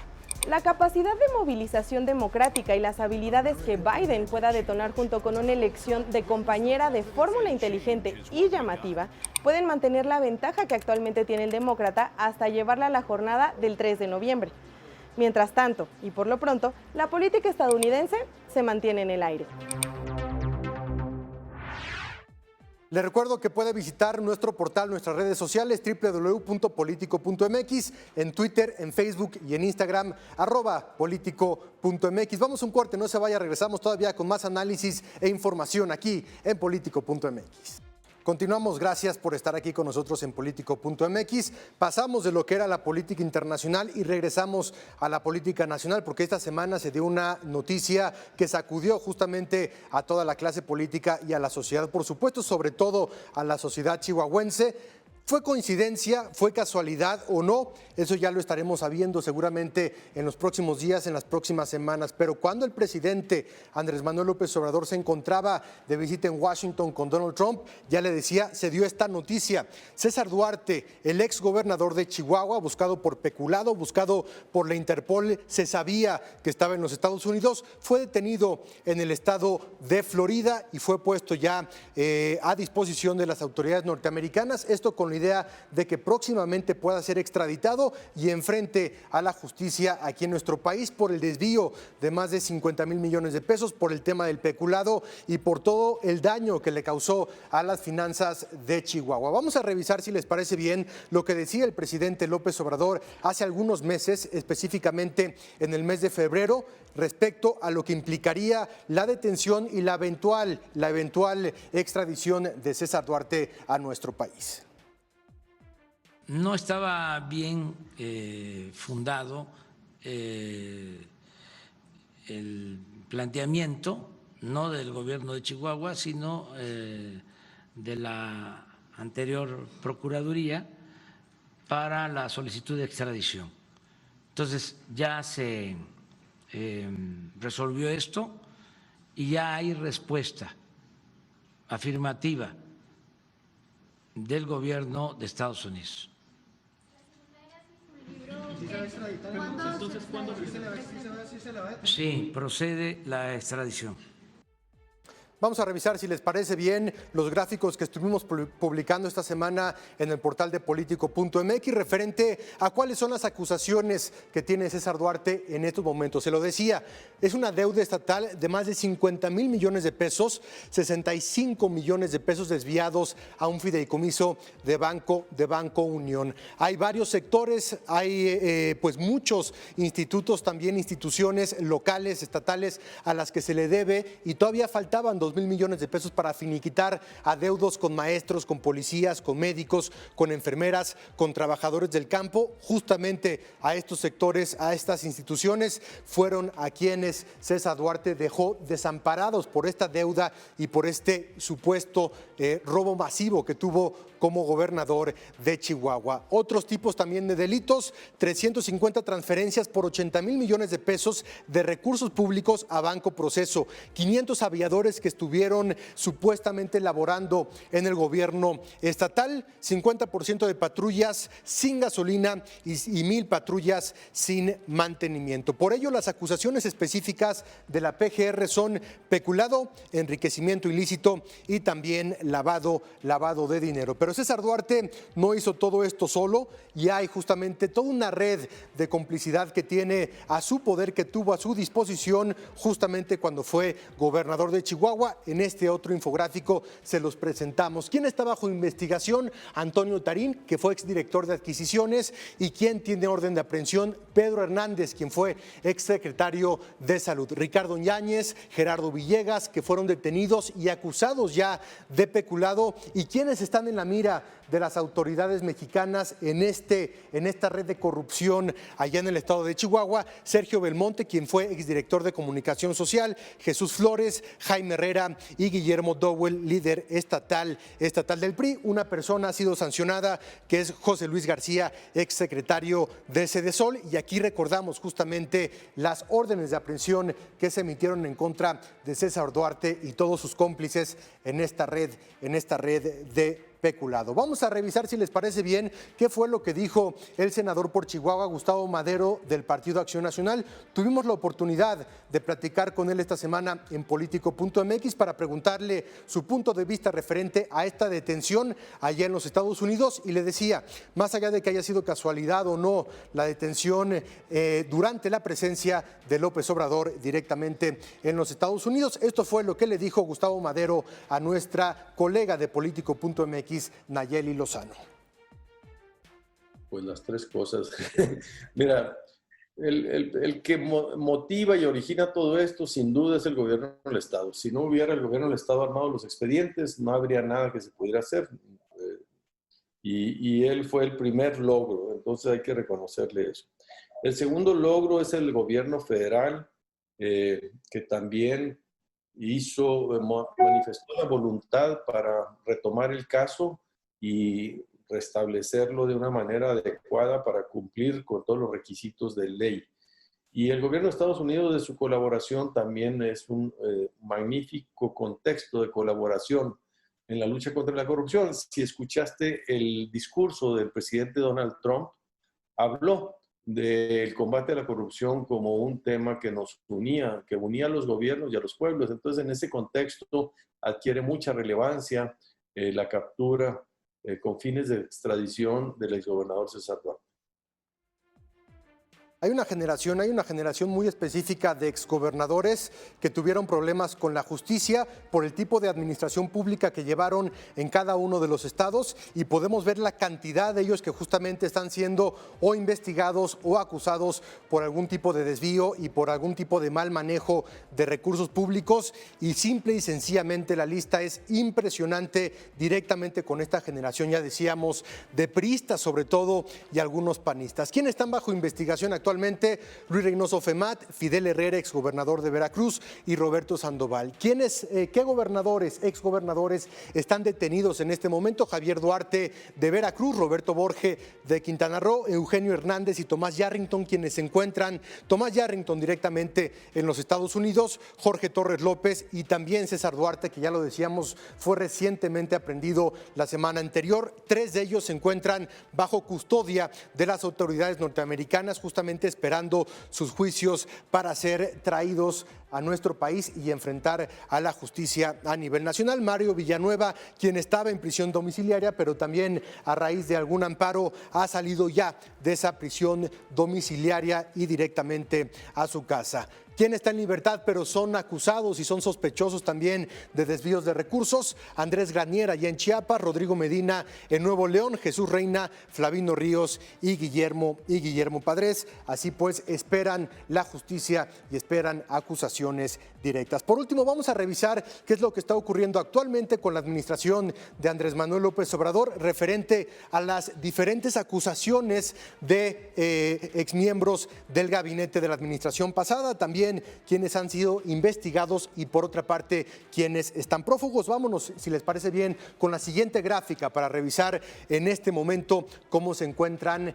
Speaker 4: La capacidad de movilización democrática y las habilidades que Biden pueda detonar junto con una elección de compañera de fórmula inteligente y llamativa pueden mantener la ventaja que actualmente tiene el demócrata hasta llevarla a la jornada del 3 de noviembre. Mientras tanto, y por lo pronto, la política estadounidense se mantiene en el aire.
Speaker 1: Le recuerdo que puede visitar nuestro portal, nuestras redes sociales, www.politico.mx, en Twitter, en Facebook y en Instagram, @politico.mx. Vamos a un corte, no se vaya, regresamos todavía con más análisis e información aquí en Politico.mx. Continuamos, gracias por estar aquí con nosotros en Politico.mx. Pasamos de lo que era la política internacional y regresamos a la política nacional, porque esta semana se dio una noticia que sacudió justamente a toda la clase política y a la sociedad, por supuesto, sobre todo a la sociedad chihuahuense. ¿Fue coincidencia? ¿Fue casualidad o no? Eso ya lo estaremos sabiendo seguramente en los próximos días, en las próximas semanas. Pero cuando el presidente Andrés Manuel López Obrador se encontraba de visita en Washington con Donald Trump, ya le decía, se dio esta noticia. César Duarte, el ex gobernador de Chihuahua, buscado por peculado, buscado por la Interpol, se sabía que estaba en los Estados Unidos, fue detenido en el estado de Florida y fue puesto ya a disposición de las autoridades norteamericanas. Esto con la idea de que próximamente pueda ser extraditado y enfrente a la justicia aquí en nuestro país por el desvío de más de 50,000 millones de pesos, por el tema del peculado y por todo el daño que le causó a las finanzas de Chihuahua. Vamos a revisar, si les parece bien, lo que decía el presidente López Obrador hace algunos meses, específicamente en el mes de febrero, respecto a lo que implicaría la detención y la eventual extradición de César Duarte a nuestro país.
Speaker 2: No estaba bien fundado el planteamiento, no del gobierno de Chihuahua, sino de la anterior Procuraduría para la solicitud de extradición. Entonces ya se resolvió esto y ya hay respuesta afirmativa del gobierno de Estados Unidos. Sí, procede la extradición.
Speaker 1: Vamos a revisar, si les parece bien, los gráficos que estuvimos publicando esta semana en el portal de Politico.mx referente a cuáles son las acusaciones que tiene César Duarte en estos momentos. Se lo decía, es una deuda estatal de más de 50,000 millones de pesos, 65 millones de pesos desviados a un fideicomiso de Banco Unión. Hay varios sectores, hay pues muchos institutos, también instituciones locales, estatales, a las que se le debe y todavía faltaban 2,000 millones de pesos para finiquitar adeudos con maestros, con policías, con médicos, con enfermeras, con trabajadores del campo. Justamente a estos sectores, a estas instituciones, fueron a quienes César Duarte dejó desamparados por esta deuda y por este supuesto robo masivo que tuvo como gobernador de Chihuahua. Otros tipos también de delitos, 350 transferencias por 80,000 millones de pesos de recursos públicos a Banco Proceso, 500 aviadores que estuvieron supuestamente laborando en el gobierno estatal, 50% de patrullas sin gasolina y 1,000 patrullas sin mantenimiento. Por ello, las acusaciones específicas de la PGR son peculado, enriquecimiento ilícito y también lavado de dinero. Pero César Duarte no hizo todo esto solo y hay justamente toda una red de complicidad que tiene a su poder, que tuvo a su disposición justamente cuando fue gobernador de Chihuahua. Chihuahua. En este otro infográfico se los presentamos. ¿Quién está bajo investigación? Antonio Tarín, que fue exdirector de adquisiciones. ¿Y quién tiene orden de aprehensión? Pedro Hernández, quien fue exsecretario de Salud. Ricardo Yáñez, Gerardo Villegas, que fueron detenidos y acusados ya de peculado. ¿Y quiénes están en la mira de las autoridades mexicanas en esta red de corrupción allá en el estado de Chihuahua? Sergio Belmonte, quien fue exdirector de Comunicación Social, Jesús Flores, Jaime Herrera y Guillermo Dowell, líder estatal del PRI. Una persona ha sido sancionada, que es José Luis García, exsecretario de Sedesol. Y aquí recordamos justamente las órdenes de aprehensión que se emitieron en contra de César Duarte y todos sus cómplices en esta red de peculado. Vamos a revisar, si les parece bien, qué fue lo que dijo el senador por Chihuahua, Gustavo Madero, del Partido Acción Nacional. Tuvimos la oportunidad de platicar con él esta semana en Político.mx para preguntarle su punto de vista referente a esta detención allá en los Estados Unidos, y le decía, más allá de que haya sido casualidad o no la detención durante la presencia de López Obrador directamente en los Estados Unidos, esto fue lo que le dijo Gustavo Madero a nuestra colega de Político.mx, Nayeli Lozano.
Speaker 8: Pues las tres cosas. Mira, el que motiva y origina todo esto sin duda es el gobierno del Estado. Si no hubiera el gobierno del Estado armado los expedientes, no habría nada que se pudiera hacer. Y él fue el primer logro, entonces hay que reconocerle eso. El segundo logro es el gobierno federal, que también manifestó la voluntad para retomar el caso y restablecerlo de una manera adecuada para cumplir con todos los requisitos de ley. Y el gobierno de Estados Unidos, de su colaboración, también es un magnífico contexto de colaboración en la lucha contra la corrupción. Si escuchaste el discurso del presidente Donald Trump, habló del combate a la corrupción como un tema que nos unía, que unía a los gobiernos y a los pueblos. Entonces, en ese contexto adquiere mucha relevancia la captura con fines de extradición del exgobernador César Duarte.
Speaker 1: Hay una generación muy específica de exgobernadores que tuvieron problemas con la justicia por el tipo de administración pública que llevaron en cada uno de los estados, y podemos ver la cantidad de ellos que justamente están siendo o investigados o acusados por algún tipo de desvío y por algún tipo de mal manejo de recursos públicos, y simple y sencillamente la lista es impresionante directamente con esta generación, ya decíamos, de priistas sobre todo y algunos panistas. ¿Quiénes están bajo investigación actualmente? Luis Reynoso Femat, Fidel Herrera, exgobernador de Veracruz, y Roberto Sandoval. ¿Qué gobernadores, exgobernadores están detenidos en este momento? Javier Duarte de Veracruz, Roberto Borge de Quintana Roo, Eugenio Hernández y Tomás Yarrington, quienes se encuentran, Tomás Yarrington directamente en los Estados Unidos, Jorge Torres López y también César Duarte, que ya lo decíamos, fue recientemente aprehendido la semana anterior. 3 de ellos se encuentran bajo custodia de las autoridades norteamericanas, justamente esperando sus juicios para ser traídos a nuestro país y enfrentar a la justicia a nivel nacional. Mario Villanueva, quien estaba en prisión domiciliaria, pero también a raíz de algún amparo ha salido ya de esa prisión domiciliaria y directamente a su casa. ¿Quién está en libertad pero son acusados y son sospechosos también de desvíos de recursos? Andrés Granier allá en Chiapas, Rodrigo Medina en Nuevo León, Jesús Reina, Flavino Ríos y Guillermo Padres. Así pues, esperan la justicia y esperan acusaciones directas. Por último, vamos a revisar qué es lo que está ocurriendo actualmente con la administración de Andrés Manuel López Obrador referente a las diferentes acusaciones de exmiembros del gabinete de la administración pasada, también quienes han sido investigados y por otra parte quienes están prófugos. Vámonos, si les parece bien, con la siguiente gráfica para revisar en este momento cómo se encuentran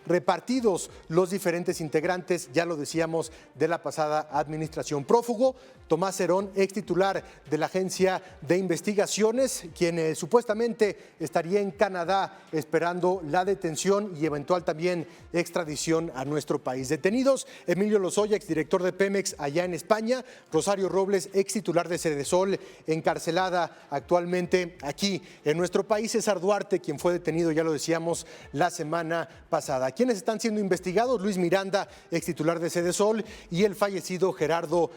Speaker 1: repartidos los diferentes integrantes, ya lo decíamos, de la pasada administración. Prófugo, Tomás Herón, ex titular de la Agencia de Investigaciones, quien supuestamente estaría en Canadá esperando la detención y eventual también extradición a nuestro país. Detenidos, Emilio Emilio Lozoya, exdirector de Pemex allá en España, Rosario Robles, ex titular de Sedesol, encarcelada actualmente aquí en nuestro país, César Duarte, quien fue detenido, ya lo decíamos, la semana pasada. ¿Quiénes están siendo investigados? Luis Miranda, ex titular de Sedesol, y el fallecido Gerardo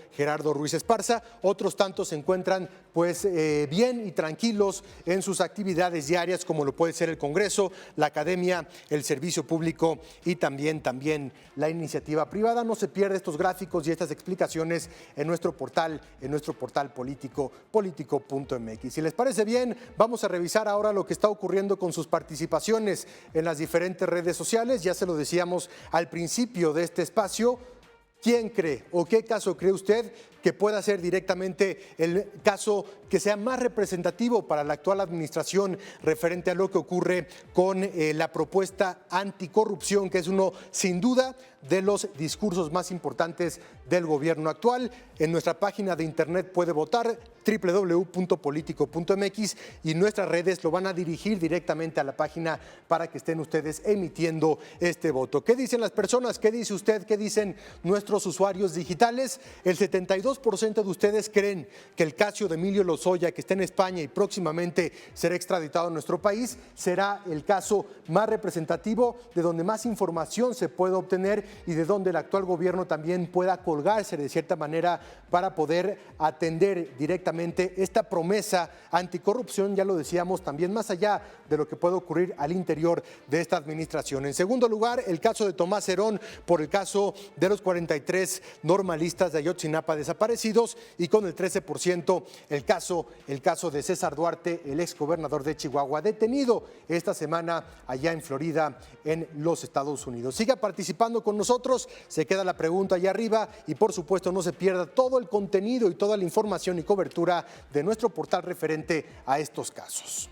Speaker 1: Ruiz Esparza. Otros tantos se encuentran pues bien y tranquilos en sus actividades diarias, como lo puede ser el Congreso, la Academia, el Servicio Público y también la iniciativa privada. No se pierda estos gráficos y estas explicaciones en nuestro portal político.mx. Si les parece bien, vamos a revisar ahora lo que está ocurriendo con sus participaciones en las diferentes redes sociales. Ya se lo decíamos al principio de este espacio. ¿Quién cree o qué caso cree usted que pueda ser directamente el caso que sea más representativo para la actual administración referente a lo que ocurre con la propuesta anticorrupción, que es uno, sin duda, de los discursos más importantes del gobierno actual? En nuestra página de internet puede votar, www.politico.mx, y nuestras redes lo van a dirigir directamente a la página para que estén ustedes emitiendo este voto. ¿Qué dicen las personas? ¿Qué dice usted? ¿Qué dicen nuestros usuarios digitales? El 72% de ustedes creen que el caso de Emilio Lozoya, que está en España y próximamente será extraditado a nuestro país, será el caso más representativo, de donde más información se puede obtener y de donde el actual gobierno también pueda colgarse de cierta manera para poder atender directamente esta promesa anticorrupción, ya lo decíamos, también más allá de lo que puede ocurrir al interior de esta administración. En segundo lugar, el caso de Tomás Herón, por el caso de los 43 normalistas de Ayotzinapa desaparecidos, y con el 13% el caso de César Duarte, el exgobernador de Chihuahua, detenido esta semana allá en Florida, en los Estados Unidos. Siga participando con nosotros, se queda la pregunta allá arriba, y por supuesto no se pierda todo el contenido y toda la información y cobertura de nuestro portal referente a estos casos.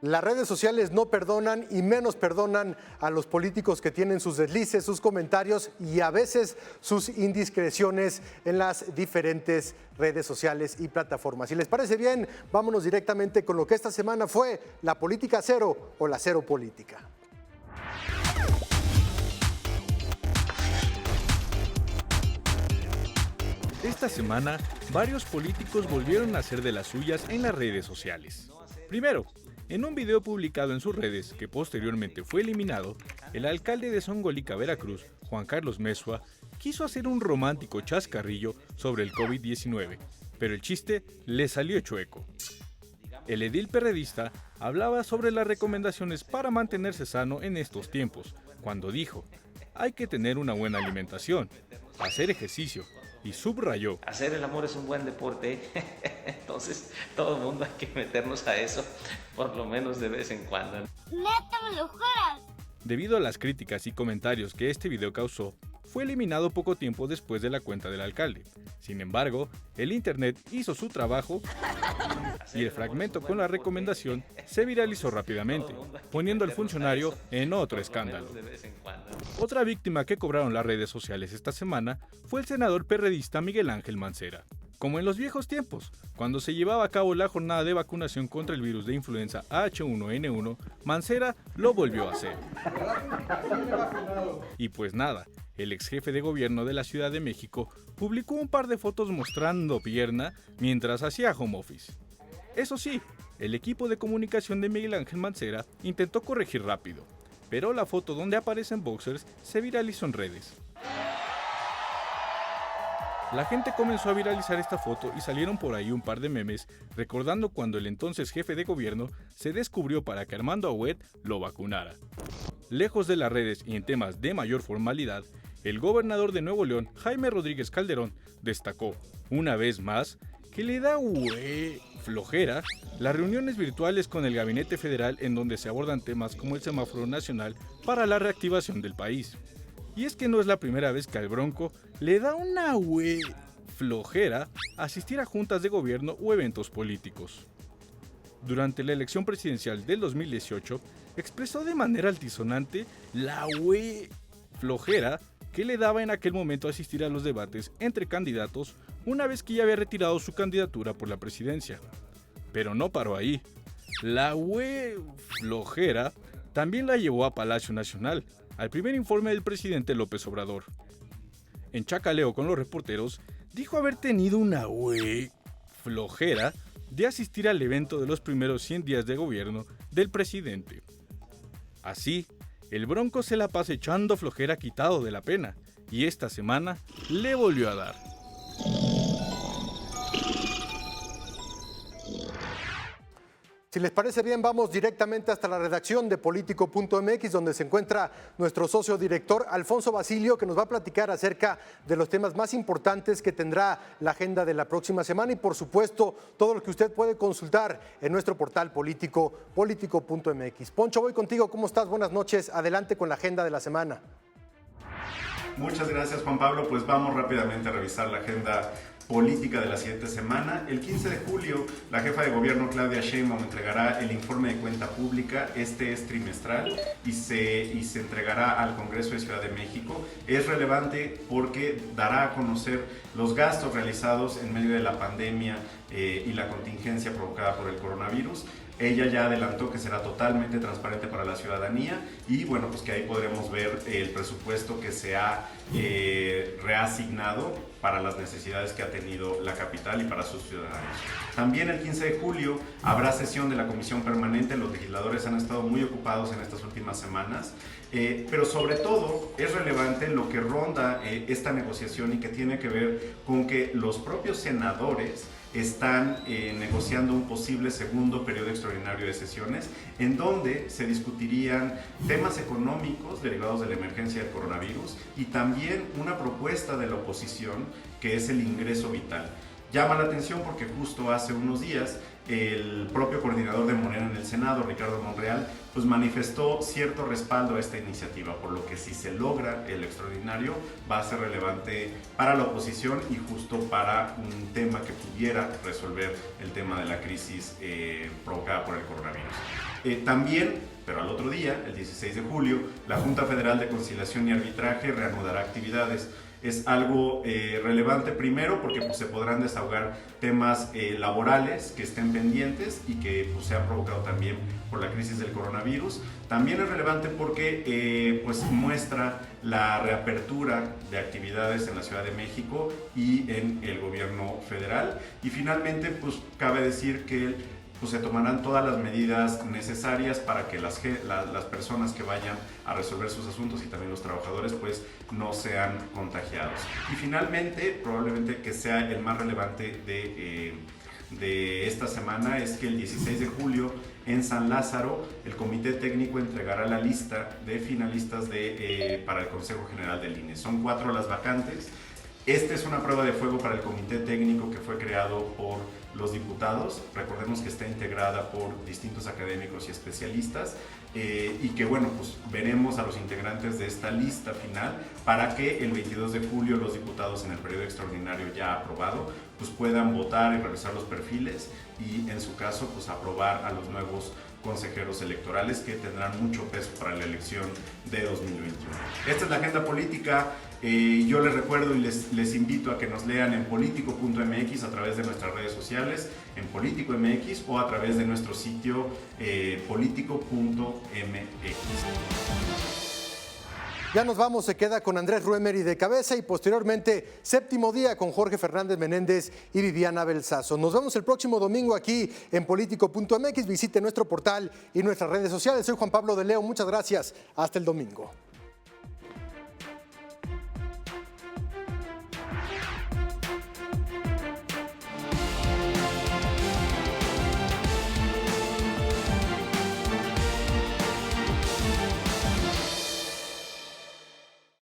Speaker 1: Las redes sociales no perdonan y menos perdonan a los políticos que tienen sus deslices, sus comentarios y a veces sus indiscreciones en las diferentes redes sociales y plataformas. Si les parece bien, vámonos directamente con lo que esta semana fue la política cero o la cero política.
Speaker 9: Esta semana, varios políticos volvieron a hacer de las suyas en las redes sociales. Primero, en un video publicado en sus redes, que posteriormente fue eliminado, el alcalde de Zongolica, Veracruz, Juan Carlos Mezua, quiso hacer un romántico chascarrillo sobre el COVID-19, pero el chiste le salió chueco. El edil perredista hablaba sobre las recomendaciones para mantenerse sano en estos tiempos, cuando dijo: hay que tener una buena alimentación, hacer ejercicio, y subrayó:
Speaker 10: hacer el amor es un buen deporte, entonces todo el mundo hay que meternos a eso, por lo menos de vez en cuando.
Speaker 11: ¡Neta, me lo juras!
Speaker 9: Debido a las críticas y comentarios que este video causó, fue eliminado poco tiempo después de la cuenta del alcalde. Sin embargo, el internet hizo su trabajo y el fragmento con la recomendación se viralizó rápidamente, poniendo al funcionario en otro escándalo. Otra víctima que cobraron las redes sociales esta semana fue el senador perredista Miguel Ángel Mancera. Como en los viejos tiempos, cuando se llevaba a cabo la jornada de vacunación contra el virus de influenza H1N1, Mancera lo volvió a hacer. Y pues nada, el ex jefe de gobierno de la Ciudad de México publicó un par de fotos mostrando pierna mientras hacía home office. Eso sí, el equipo de comunicación de Miguel Ángel Mancera intentó corregir rápido, pero la foto donde aparecen boxers se viralizó en redes. La gente comenzó a viralizar esta foto y salieron por ahí un par de memes recordando cuando el entonces jefe de gobierno se descubrió para que Armando Agüed lo vacunara. Lejos de las redes y en temas de mayor formalidad, el gobernador de Nuevo León, Jaime Rodríguez Calderón, destacó, una vez más, que le da flojera las reuniones virtuales con el Gabinete Federal en donde se abordan temas como el semáforo nacional para la reactivación del país. Y es que no es la primera vez que al Bronco le da una flojera asistir a juntas de gobierno o eventos políticos. Durante la elección presidencial del 2018, expresó de manera altisonante la flojera que le daba en aquel momento asistir a los debates entre candidatos una vez que ya había retirado su candidatura por la presidencia. Pero no paró ahí. La flojera también la llevó a Palacio Nacional, al primer informe del presidente López Obrador. En chacaleo con los reporteros, dijo haber tenido una flojera de asistir al evento de los primeros 100 días de gobierno del presidente. Así, el Bronco se la pasa echando flojera quitado de la pena, y esta semana le volvió a dar.
Speaker 1: Si les parece bien, vamos directamente hasta la redacción de Político.mx, donde se encuentra nuestro socio director, Alfonso Basilio, que nos va a platicar acerca de los temas más importantes que tendrá la agenda de la próxima semana y, por supuesto, todo lo que usted puede consultar en nuestro portal político, Político.mx. Poncho, voy contigo. ¿Cómo estás? Buenas noches. Adelante con la agenda de la semana.
Speaker 12: Muchas gracias, Juan Pablo. Pues vamos rápidamente a revisar la agenda política de la siguiente semana. El 15 de julio, la jefa de gobierno Claudia Sheinbaum entregará el informe de cuenta pública. Este es trimestral y se entregará al Congreso de Ciudad de México. Es relevante porque dará a conocer los gastos realizados en medio de la pandemia y la contingencia provocada por el coronavirus. Ella ya adelantó que será totalmente transparente para la ciudadanía y bueno, pues que ahí podremos ver el presupuesto que se ha reasignado para las necesidades que ha tenido la capital y para sus ciudadanos. También el 15 de julio habrá sesión de la Comisión Permanente. Los legisladores han estado muy ocupados en estas últimas semanas, pero sobre todo es relevante lo que ronda esta negociación y que tiene que ver con que los propios senadores están negociando un posible segundo periodo extraordinario de sesiones en donde se discutirían temas económicos derivados de la emergencia del coronavirus y también una propuesta de la oposición que es el ingreso vital. Llama la atención porque justo hace unos días el propio coordinador de Morena en el Senado, Ricardo Monreal, pues manifestó cierto respaldo a esta iniciativa, por lo que si se logra el extraordinario va a ser relevante para la oposición y justo para un tema que pudiera resolver el tema de la crisis provocada por el coronavirus. También, pero al otro día, el 16 de julio, la Junta Federal de Conciliación y Arbitraje reanudará actividades. Es algo relevante primero porque pues, se podrán desahogar temas laborales que estén pendientes y que pues, se han provocado también por la crisis del coronavirus. También es relevante porque pues, muestra la reapertura de actividades en la Ciudad de México y en el gobierno federal. Y finalmente pues, cabe decir que pues se tomarán todas las medidas necesarias para que las personas que vayan a resolver sus asuntos y también los trabajadores pues no sean contagiados. Y finalmente, probablemente que sea el más relevante de esta semana, es que el 16 de julio en San Lázaro el Comité Técnico entregará la lista de finalistas para el Consejo General del INE. Son 4 las vacantes. Esta es una prueba de fuego para el Comité Técnico que fue creado por los diputados. Recordemos que está integrada por distintos académicos y especialistas y que bueno, pues veremos a los integrantes de esta lista final para que el 22 de julio los diputados en el periodo extraordinario ya aprobado pues puedan votar y revisar los perfiles y en su caso pues aprobar a los nuevos consejeros electorales que tendrán mucho peso para la elección de 2021. Esta es la agenda política. Yo les recuerdo y les invito a que nos lean en Político.mx a través de nuestras redes sociales, en Político.mx o a través de nuestro sitio Político.mx.
Speaker 1: Ya nos vamos, se queda con Andrés Ruemeri de cabeza y posteriormente Séptimo Día con Jorge Fernández Menéndez y Viviana Belsazo. Nos vemos el próximo domingo aquí en Político.mx. Visite nuestro portal y nuestras redes sociales. Soy Juan Pablo de Leo. Muchas gracias. Hasta el domingo.